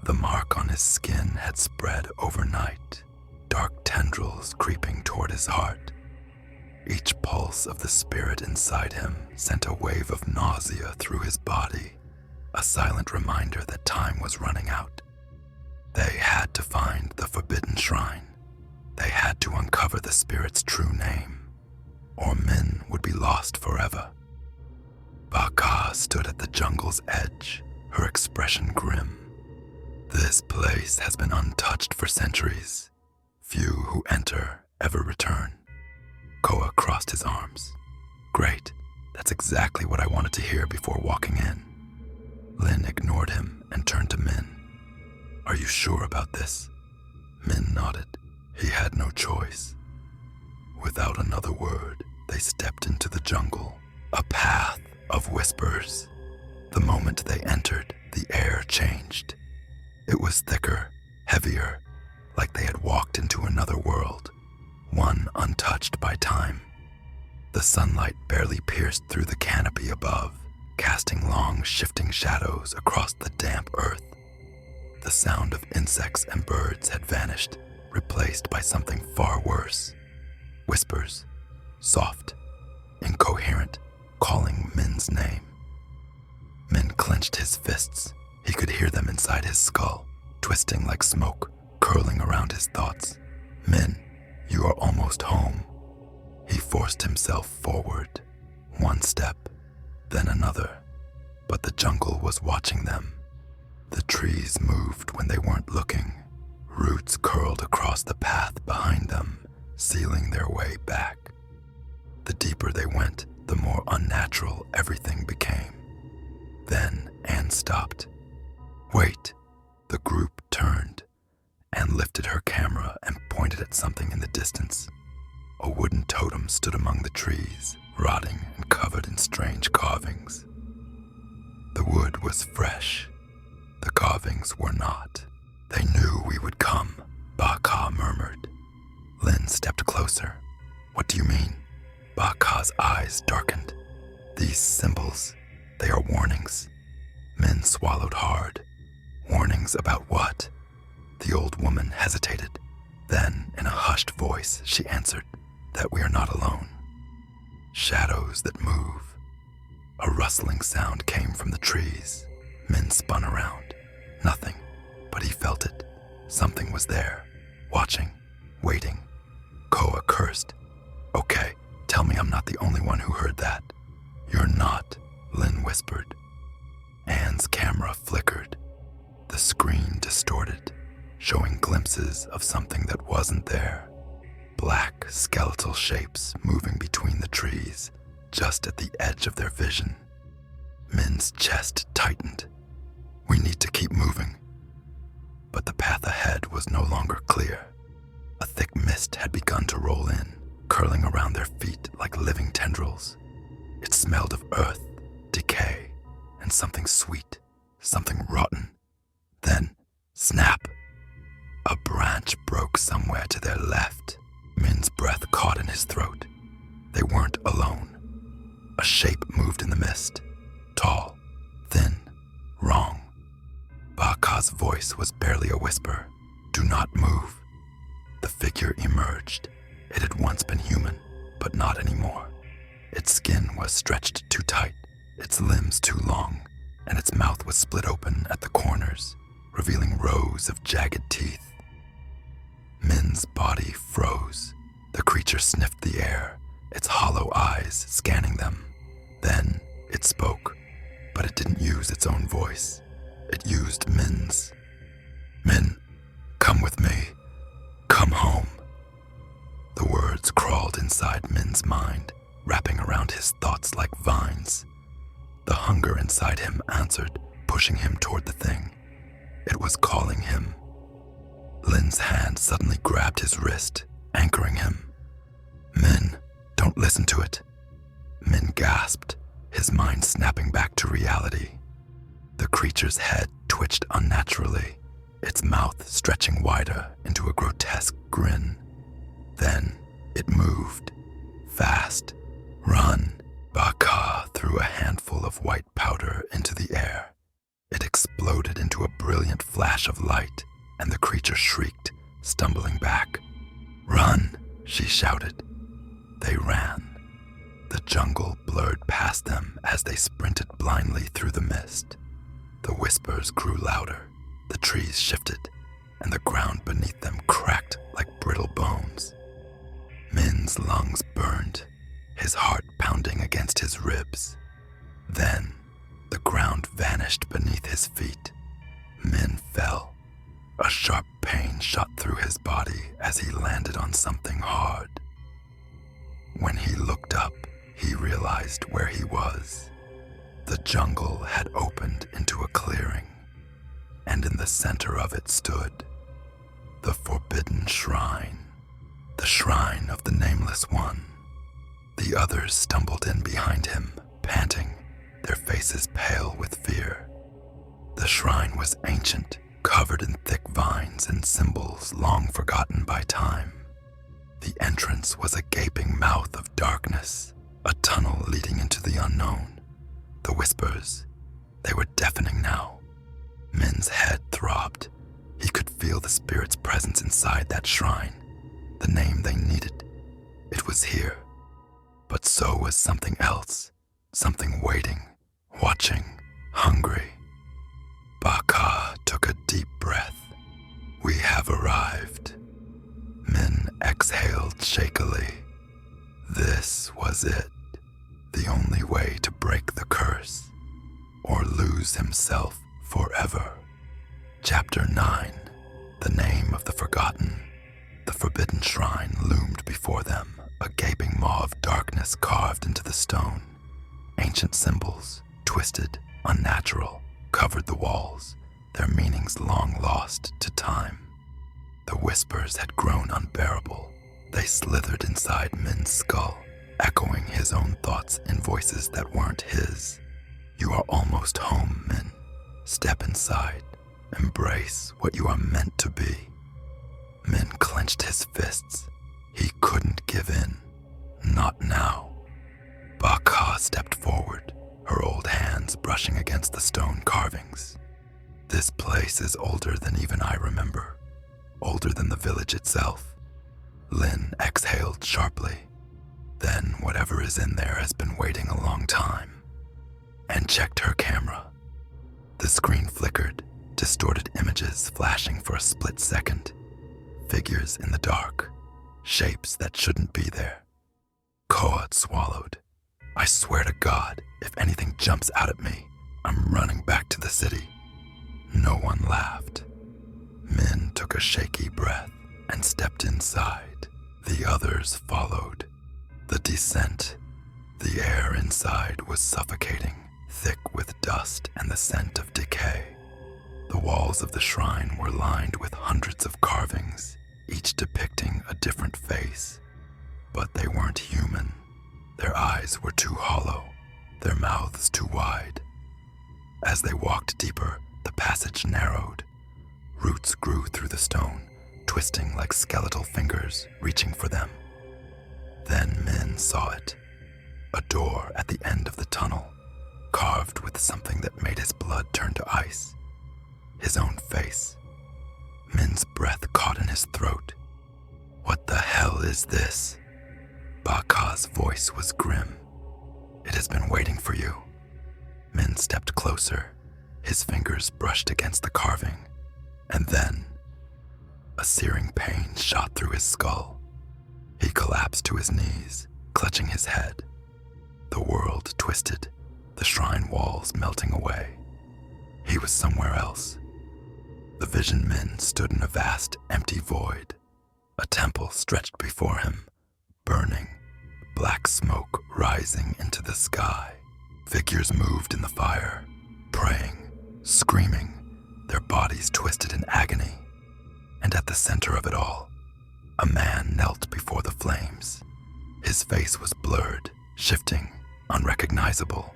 The mark on his skin had spread overnight, dark tendrils creeping toward his heart. Each pulse of the spirit inside him sent a wave of nausea through his body, a silent reminder that time was running out. They had to find the Forbidden Shrine. They had to uncover the spirit's true name, or Min would be lost forever. Baka stood at the jungle's edge, her expression grim. This place has been untouched for centuries. Few who enter ever return. Koa crossed his arms. Great, that's exactly what I wanted to hear before walking in. Lin ignored him and turned to Min. Are you sure about this? Min nodded. He had no choice. Without another word, they stepped into the jungle, a path of whispers. The moment they entered, the air changed. It was thicker, heavier, like they had walked into another world, one untouched by time. The sunlight barely pierced through the canopy above, casting long, shifting shadows across the damp earth. The sound of insects and birds had vanished, replaced by something far worse. Whispers, soft, incoherent, calling Min's name. Min clenched his fists. He could hear them inside his skull, twisting like smoke, curling around his thoughts. Min, you are almost home. He forced himself forward, one step, then another, but the jungle was watching them. The trees moved when they weren't looking. Roots curled across the path behind them, sealing their way back. The deeper they went, the more unnatural everything became. Then Anne stopped. Wait. The group turned. Anne lifted her camera and pointed at something in the distance. A wooden totem stood among the trees, rotting and covered in strange carvings. The wood was fresh. The carvings were not. They knew we would come, Baka murmured. Lin stepped closer. What do you mean? Baka's eyes darkened. These symbols, they are warnings. Min swallowed hard. Warnings about what? The old woman hesitated. Then, in a hushed voice, she answered, that we are not alone. Shadows that move. A rustling sound came from the trees. Min spun around. Nothing, but he felt it. Something was there, watching, waiting. Koa cursed. Okay, tell me I'm not the only one who heard that. You're not, Lin whispered. Anne's camera flickered. The screen distorted, showing glimpses of something that wasn't there. Black, skeletal shapes moving between the trees, just at the edge of their vision. Min's chest tightened. We need to keep moving. But the path ahead was no longer clear. A thick mist had begun to roll in, curling around their feet like living tendrils. It smelled of earth, decay, and something sweet, something rotten. Then, snap! A branch broke somewhere to their left. Min's breath caught in his throat. They weren't alone. A shape moved in the mist. Tall, thin, wrong. Baka's voice was barely a whisper. "Do not move." The figure emerged. It had once been human, but not anymore. Its skin was stretched too tight, its limbs too long, and its mouth was split open at the corners, revealing rows of jagged teeth. Min's body froze. The creature sniffed the air, its hollow eyes scanning them. Then it spoke, but it didn't use its own voice. It used Min's. "Min, come with me. Come home." The words crawled inside Min's mind, wrapping around his thoughts like vines. The hunger inside him answered, pushing him toward the thing. It was calling him. Lin's hand suddenly grabbed his wrist, anchoring him. "Min, don't listen to it." Min gasped, his mind snapping back to reality. The creature's head twitched unnaturally, its mouth stretching wider into a grotesque grin. Then it moved, fast. "Run!" Baka threw a handful of white powder into the air. It exploded into a brilliant flash of light, and the creature shrieked, stumbling back. "Run!" she shouted. They ran. The jungle blurred past them as they sprinted blindly through the mist. The whispers grew louder, the trees shifted, and the ground beneath them cracked like brittle bones. Min's lungs burned, his heart pounding against his ribs. Then, the ground vanished beneath his feet. Min fell. A sharp pain shot through his body as he landed on something hard. When he looked up, he realized where he was. The jungle had opened into a clearing, and in the center of it stood the forbidden shrine, the shrine of the Nameless One. The others stumbled in behind him, panting, their faces pale with fear. The shrine was ancient, covered in thick vines and symbols long forgotten by time. The entrance was a gaping mouth of darkness, a tunnel leading into the unknown. The whispers, they were deafening now. Min's head throbbed. He could feel the spirit's presence inside that shrine, the name they needed. It was here. But so was something else, something waiting, watching, hungry. Baka took a deep breath. "We have arrived." Min exhaled shakily. This was it, the only way to break the curse, or lose himself forever. Chapter 9, The Name of the Forgotten. The forbidden shrine loomed before them, a gaping maw of darkness carved into the stone. Ancient symbols, twisted, unnatural, covered the walls, their meanings long lost to time. The whispers had grown unbearable. They slithered inside Min's skull, echoing his own thoughts in voices that weren't his. "You are almost home, Min. Step inside. Embrace what you are meant to be." Min clenched his fists. He couldn't give in. Not now. Baka stepped forward, her old hands brushing against the stone carvings. "This place is older than even I remember. Older than the village itself." Lin exhaled sharply. "Then whatever is in there has been waiting a long time," and checked her camera. The screen flickered, distorted images flashing for a split second. Figures in the dark, shapes that shouldn't be there. Koa swallowed. "I swear to God, if anything jumps out at me, I'm running back to the city." No one laughed. Min took a shaky breath and stepped inside. The others followed. The descent. The air inside was suffocating, thick with dust and the scent of decay. The walls of the shrine were lined with hundreds of carvings, each depicting a different face. But they weren't human. Their eyes were too hollow, their mouths too wide. As they walked deeper, the passage narrowed. Roots grew through the stone, twisting like skeletal fingers reaching for them. Then Min saw it. A door at the end of the tunnel, carved with something that made his blood turn to ice. His own face. Min's breath caught in his throat. "What the hell is this?" Baka's voice was grim. "It has been waiting for you." Min stepped closer. His fingers brushed against the carving. And then, a searing pain shot through his skull. He collapsed to his knees, clutching his head. The world twisted, the shrine walls melting away. He was somewhere else. The vision Min stood in a vast, empty void. A temple stretched before him, burning, black smoke rising into the sky. Figures moved in the fire, praying, screaming, their bodies twisted in agony. And at the center of it all, a man knelt before the flames. His face was blurred, shifting, unrecognizable.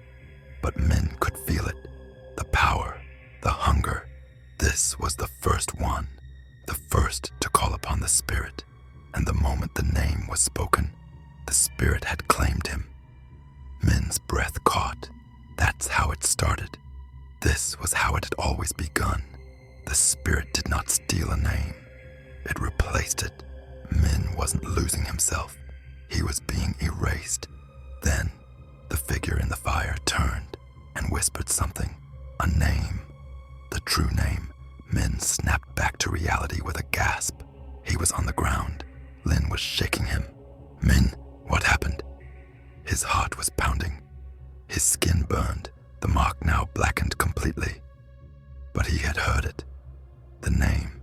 But Min could feel it, the power, the hunger. This was the first one, the first to call upon the spirit. And the moment the name was spoken, the spirit had claimed him. Min's breath caught. That's how it started. This was how it had always begun. The spirit did not steal a name. It replaced it. Min wasn't losing himself. He was being erased. Then, the figure in the fire turned and whispered something. A name. The true name. Min snapped back to reality with a gasp. He was on the ground. Lin was shaking him. "Min, what happened?" His heart was pounding. His skin burned, the mark now blackened completely. But he had heard it. The name.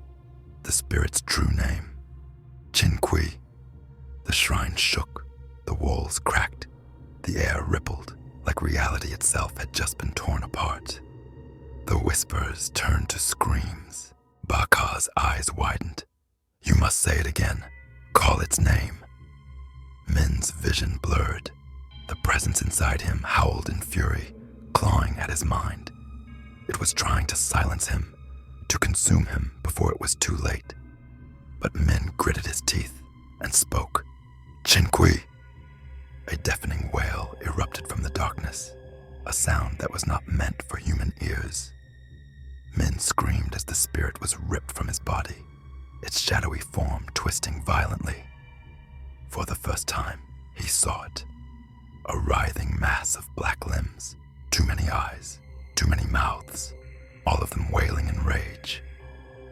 The spirit's true name. Qin Kui. The shrine shook. The walls cracked. The air rippled, like reality itself had just been torn apart. The whispers turned to screams. Baka's eyes widened. "You must say it again. Call its name." Min's vision blurred. The presence inside him howled in fury, clawing at his mind. It was trying to silence him, to consume him before it was too late. But Min gritted his teeth and spoke. "Qin Kui." A deafening wail erupted from the darkness, a sound that was not meant for human ears. Min screamed as the spirit was ripped from his body, its shadowy form twisting violently. For the first time, he saw it. A writhing mass of black limbs, too many eyes, too many mouths, all of them wailing in rage.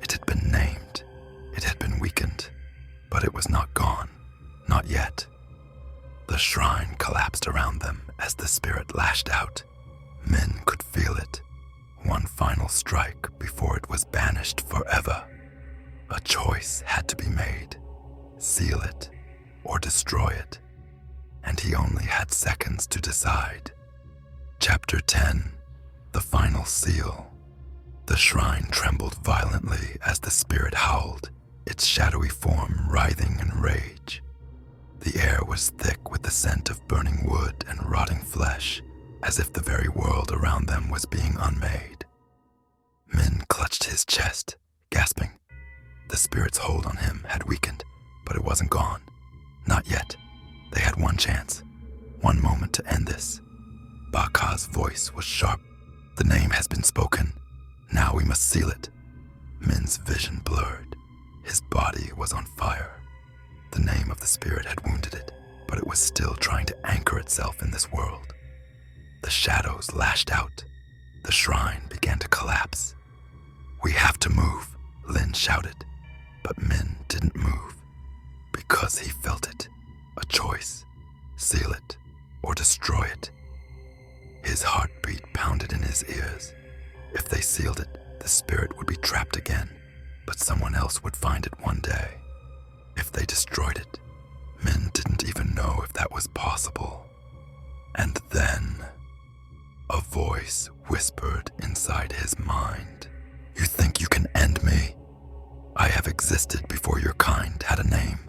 It had been named, it had been weakened, but it was not gone, not yet. The shrine collapsed around them as the spirit lashed out. Min could feel it, one final strike before it was banished forever. A choice had to be made, seal it or destroy it, and he only had seconds to decide. Chapter 10. The Final Seal. The shrine trembled violently as the spirit howled, its shadowy form writhing in rage. The air was thick with the scent of burning wood and rotting flesh, as if the very world around them was being unmade. Min clutched his chest, gasping. The spirit's hold on him had weakened, but it wasn't gone. Not yet. They had one chance, one moment to end this. Baka's voice was sharp. "The name has been spoken. Now we must seal it." Min's vision blurred. His body was on fire. The name of the spirit had wounded it, but it was still trying to anchor itself in this world. The shadows lashed out. The shrine began to collapse. "We have to move," Lin shouted. But Min didn't move, because he felt it. A choice. Seal it or destroy it. His heartbeat pounded in his ears. If they sealed it, the spirit would be trapped again, but someone else would find it one day. If they destroyed it, Min didn't even know if that was possible. And then, a voice whispered inside his mind. "You think you can end me? I have existed before your kind had a name.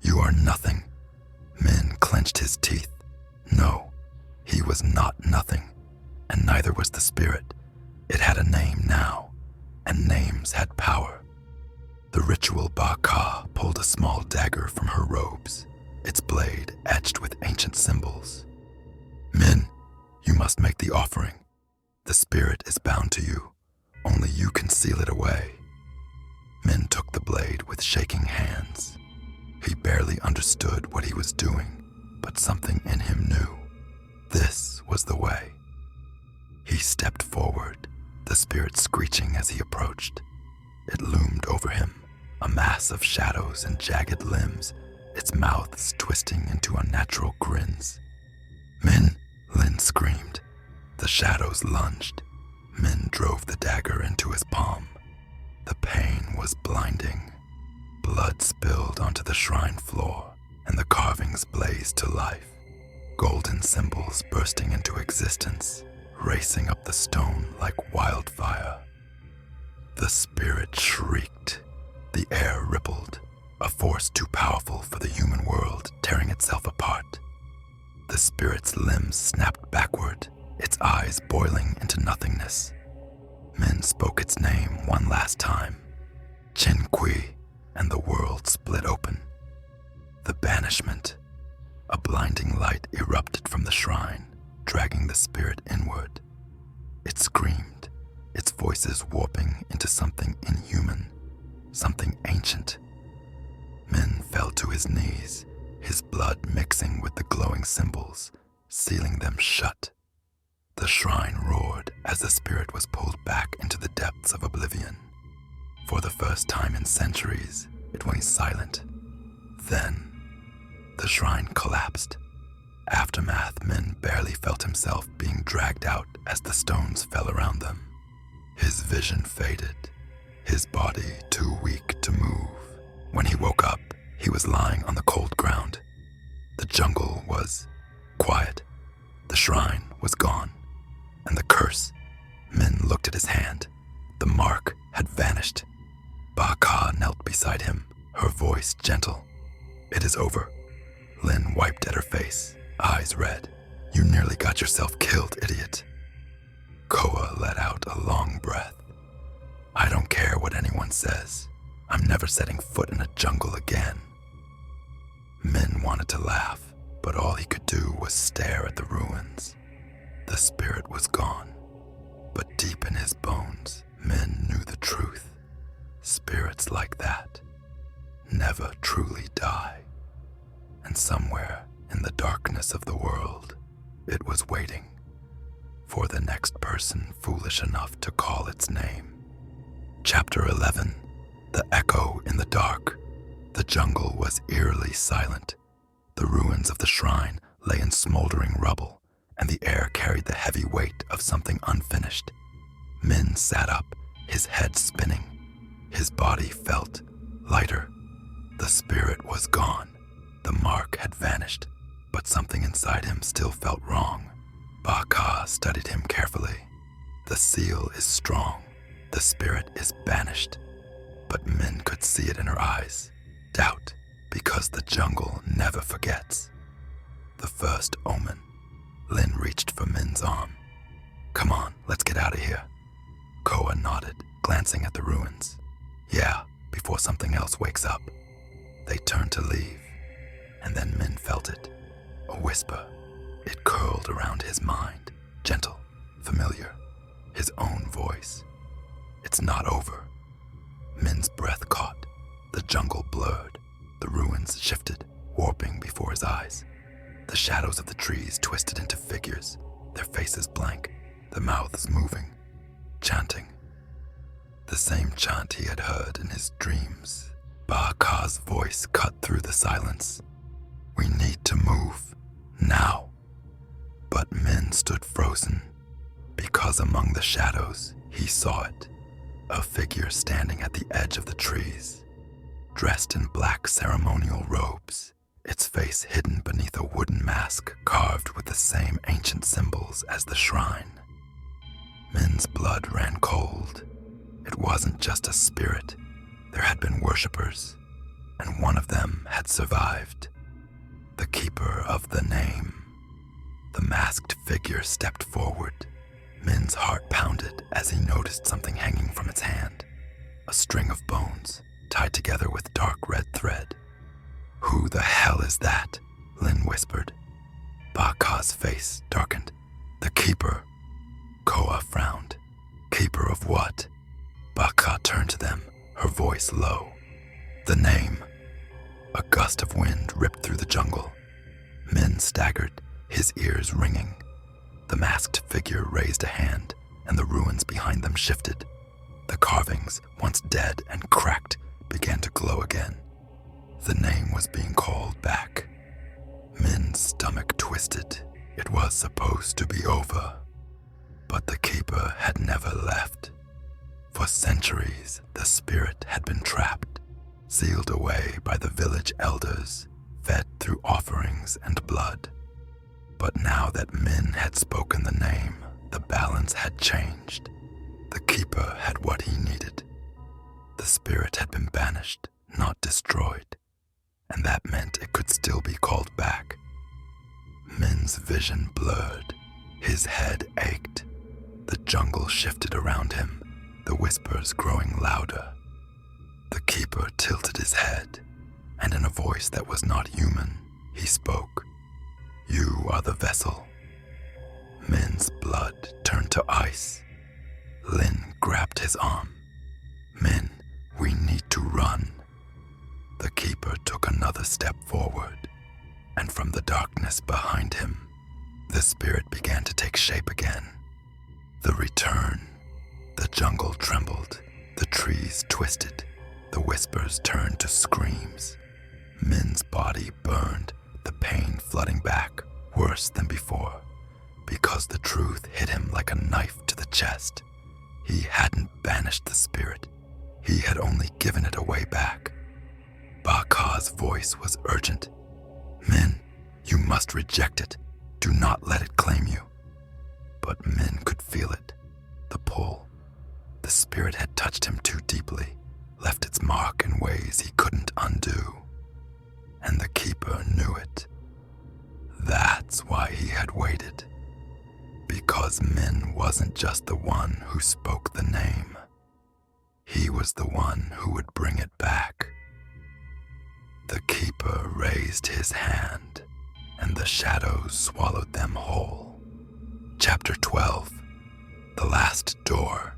You are nothing." Min clenched his teeth. No, he was not nothing, and neither was the spirit. It had a name now, and names had power. The The ritual Baka pulled a small dagger from her robes, its blade etched with ancient symbols. Min, you must make the offering. The spirit is bound to you. Only you can seal it away. Min took the blade with shaking hands. He barely understood what he was doing, but something in him knew. This was the way. He stepped forward, the spirit screeching as he approached. It loomed over him, a mass of shadows and jagged limbs, its mouths twisting into unnatural grins. Min, Lin screamed. The shadows lunged. Min drove the dagger into his palm. The pain was blinding. Blood spilled onto the shrine floor, and the carvings blazed to life. Golden symbols bursting into existence, racing up the stone like wildfire. The spirit shrieked. The air rippled, a force too powerful for the human world tearing itself apart. The spirit's limbs snapped backward, its eyes boiling into nothingness. Min spoke its name one last time, Chin Kui, and the world split open. The banishment. A blinding light erupted from the shrine, dragging the spirit inward. It screamed, its voices warping into something inhuman, something ancient. Min fell to his knees, his blood mixing with the glowing symbols, sealing them shut. The shrine roared as the spirit was pulled back into the depths of oblivion. For the first time in centuries, it went silent. Then, the shrine collapsed. Aftermath, Min barely felt himself being dragged out as the stones fell around them. His vision faded, his body too weak to move. When he woke up, he was lying on the cold ground. The jungle was quiet. The shrine was gone. And the curse. Min looked at his hand. The mark had vanished. Baka knelt beside him, her voice gentle. It is over. Lin wiped at her face, eyes red. You nearly got yourself killed, idiot. Koa let out a long breath. I don't care what anyone says. I'm never setting foot in a jungle again. Min wanted to laugh, but all he could do was stare at the ruins. The spirit was gone, but deep in his bones, Min knew the truth. Spirits like that never truly die. And somewhere in the darkness of the world, it was waiting for the next person foolish enough to call its name. Chapter 11. The Echo in the Dark. The jungle was eerily silent. The ruins of the shrine lay in smoldering rubble, and the air carried the heavy weight of something unfinished. Min sat up, his head spinning. His body felt lighter. The spirit was gone. The mark had vanished, but something inside him still felt wrong. Baka studied him carefully. The seal is strong. The spirit is banished. But Min could see it in her eyes. Doubt, because the jungle never forgets. The first omen. Lin reached for Min's arm. Come on, let's get out of here. Koa nodded, glancing at the ruins. Yeah, before something else wakes up. They turned to leave, and then Min felt it. A whisper. It curled around his mind, gentle, familiar. His own voice. It's not over. Min's breath caught. The jungle blurred. The ruins shifted, warping before his eyes. The shadows of the trees twisted into figures, their faces blank, their mouths moving, chanting. The same chant he had heard in his dreams. Baka's voice cut through the silence. We need to move, now. But Min stood frozen, because among the shadows, he saw it. A figure standing at the edge of the trees, dressed in black ceremonial robes, its face hidden beneath a wooden mask carved with the same ancient symbols as the shrine. Min's blood ran cold. It wasn't just a spirit. There had been worshippers, and one of them had survived. The keeper of the name. The masked figure stepped forward. Min's heart pounded as he noticed something hanging from its hand. A string of bones, tied tied together with dark red thread. "Who the hell is that?" Lin whispered. Baka's face darkened. "The Keeper." Koa frowned. "Keeper of what?" Baka turned to them, her voice low. "The name." A gust of wind ripped through the jungle. Min staggered, his ears ringing. The masked figure raised a hand, and the ruins behind them shifted. The carvings, once dead and cracked, began to glow again. The name was being called back. Min's stomach twisted. It was supposed to be over. But the Keeper had never left. For centuries, the spirit had been trapped, sealed away by the village elders, fed through offerings and blood. But now that Min had spoken the name, the balance had changed. The Keeper had what he needed. The spirit had been banished, not destroyed, and that meant it could still be called back. Min's vision blurred. His head ached. The jungle shifted around him, the whispers growing louder. The Keeper tilted his head, and in a voice that was not human, he spoke. "You are the vessel." Min's blood turned to ice. Lin grabbed his arm. "Min, we need to run." The Keeper took another step forward, and from the darkness behind him, the spirit began to take shape again. The return. The jungle trembled, the trees twisted, the whispers turned to screams. Min's body burned, the pain flooding back, worse than before, because the truth hit him like a knife to the chest. He hadn't banished the spirit. He had only given it away back. Baka's voice was urgent. "Min, you must reject it. Do not let it claim you." But Min could feel it, the pull. The spirit had touched him too deeply, left its mark in ways he couldn't undo. And the Keeper knew it. That's why he had waited. Because Min wasn't just the one who spoke the name. He was the one who would bring it back. The Keeper raised his hand, and the shadows swallowed them whole. Chapter 12. The Last Door.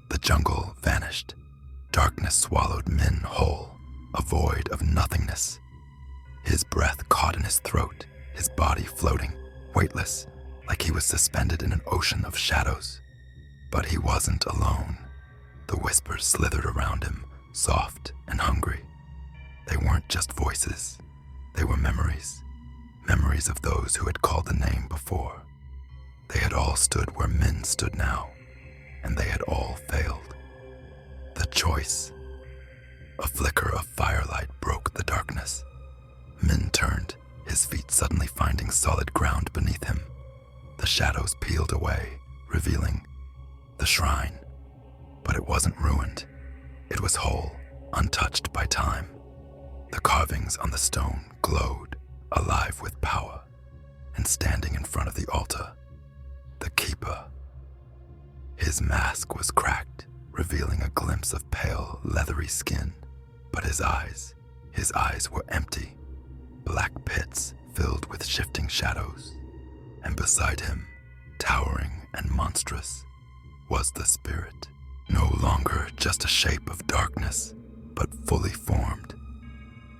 The jungle vanished. Darkness swallowed Min whole, a void of nothingness. His breath caught in his throat, his body floating, weightless, like he was suspended in an ocean of shadows. But he wasn't alone. The whispers slithered around him, soft and hungry. They weren't just voices. They were memories. Memories of those who had called the name before. They had all stood where Min stood now, and they had all failed. The choice. A flicker of firelight broke the darkness. Min turned, his feet suddenly finding solid ground beneath him. The shadows peeled away, revealing the shrine. But it wasn't ruined. It was whole, untouched by time. The carvings on the stone glowed, alive with power, and standing in front of the altar, the Keeper. His mask was cracked, revealing a glimpse of pale, leathery skin, but his eyes were empty, black pits filled with shifting shadows. And beside him, towering and monstrous, was the spirit, no longer just a shape of darkness, but fully formed.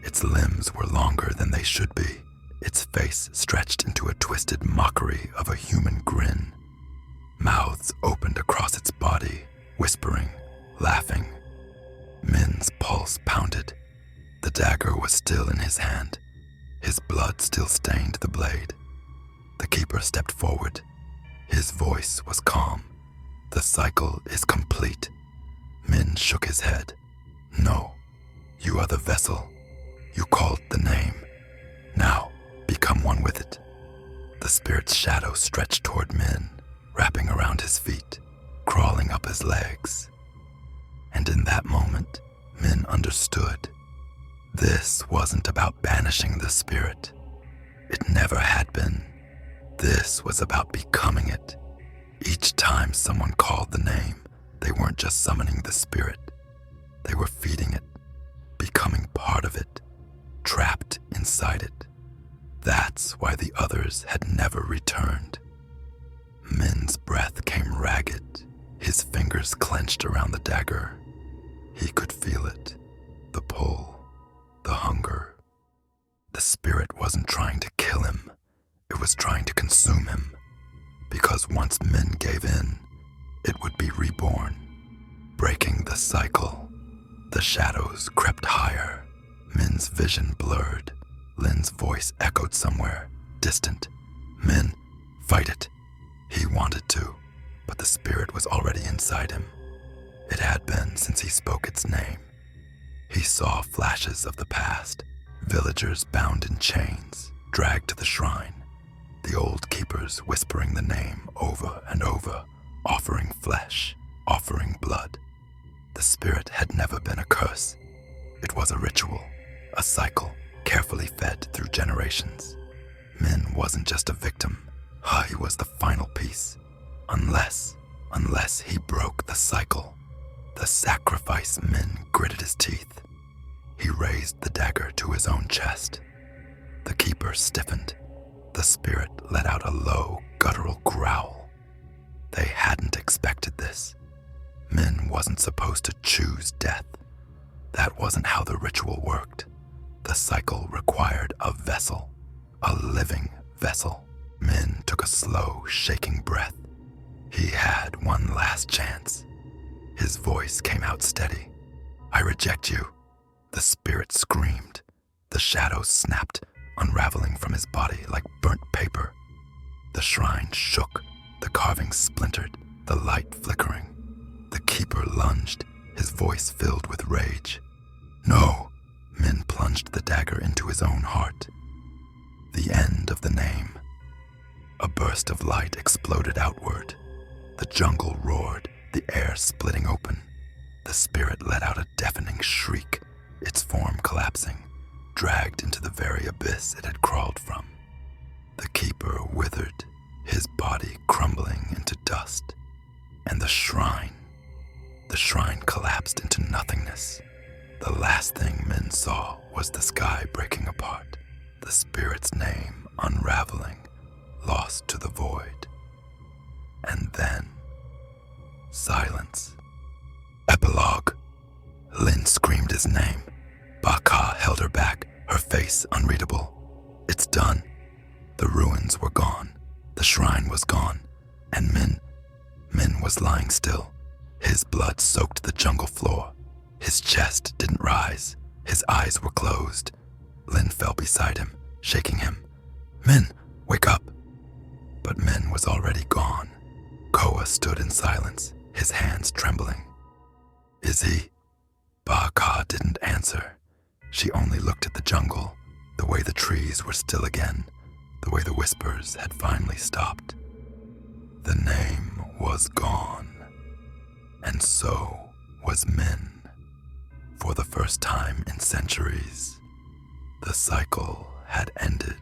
Its limbs were longer than they should be, its face stretched into a twisted mockery of a human grin. Mouths opened across its body, whispering, laughing. Min's pulse pounded. The dagger was still in his hand. His blood still stained the blade. The Keeper stepped forward. His voice was calm. "The cycle is complete." Min shook his head. "No, you are the vessel. You called the name. Now, become one with it." The spirit's shadow stretched toward Min, wrapping around his feet, crawling up his legs. And in that moment, Min understood. This wasn't about banishing the spirit. It never had been. This was about becoming it. Each time someone called the name, they weren't just summoning the spirit. They were feeding it, the others had never returned. Min's breath came ragged, his fingers clenched around the dagger. He could feel it, the pull, the hunger. The spirit wasn't trying to kill him, it was trying to consume him, because once Min gave in, it would be reborn, breaking the cycle. The shadows crept higher, Min's vision blurred. Lin's voice echoed somewhere, distant. Min, fight it. He wanted to, but the spirit was already inside him. It had been since he spoke its name. He saw flashes of the past, villagers bound in chains, dragged to the shrine, the old keepers whispering the name over and over, offering flesh, offering blood. The spirit had never been a curse. It was a ritual, a cycle, carefully fed through generations. Min wasn't just a victim, he was the final piece. Unless he broke the cycle. The sacrifice. Min gritted his teeth. He raised the dagger to his own chest. The keeper stiffened. The spirit let out a low, guttural growl. They hadn't expected this. Min wasn't supposed to choose death. That wasn't how the ritual worked. The cycle required a vessel, a living vessel. Min took a slow, shaking breath. He had one last chance. His voice came out steady. I reject you. The spirit screamed. The shadows snapped, unraveling from his body like burnt paper. The shrine shook, the carvings splintered, the light flickering. The keeper lunged, his voice filled with rage. No! Min plunged the dagger into his own heart. The end of the name. A burst of light exploded outward. The jungle roared, the air splitting open. The spirit let out a deafening shriek, its form collapsing, dragged into the very abyss it had crawled from. The keeper withered, his body crumbling into dust. And the shrine collapsed into nothingness. The last thing Min saw was the sky breaking apart, the spirit's name unraveling, lost to the void. And then, silence. Epilogue. Lin screamed his name. Baka held her back, her face unreadable. It's done. The ruins were gone. The shrine was gone. And Min was lying still. His blood soaked the jungle floor. His chest didn't rise. His eyes were closed. Lin fell beside him, shaking him. Min, wake up. But Min was already gone. Koa stood in silence, his hands trembling. Is he? Baka didn't answer. She only looked at the jungle, the way the trees were still again, the way the whispers had finally stopped. The name was gone. And so was Min. For the first time in centuries, the cycle had ended.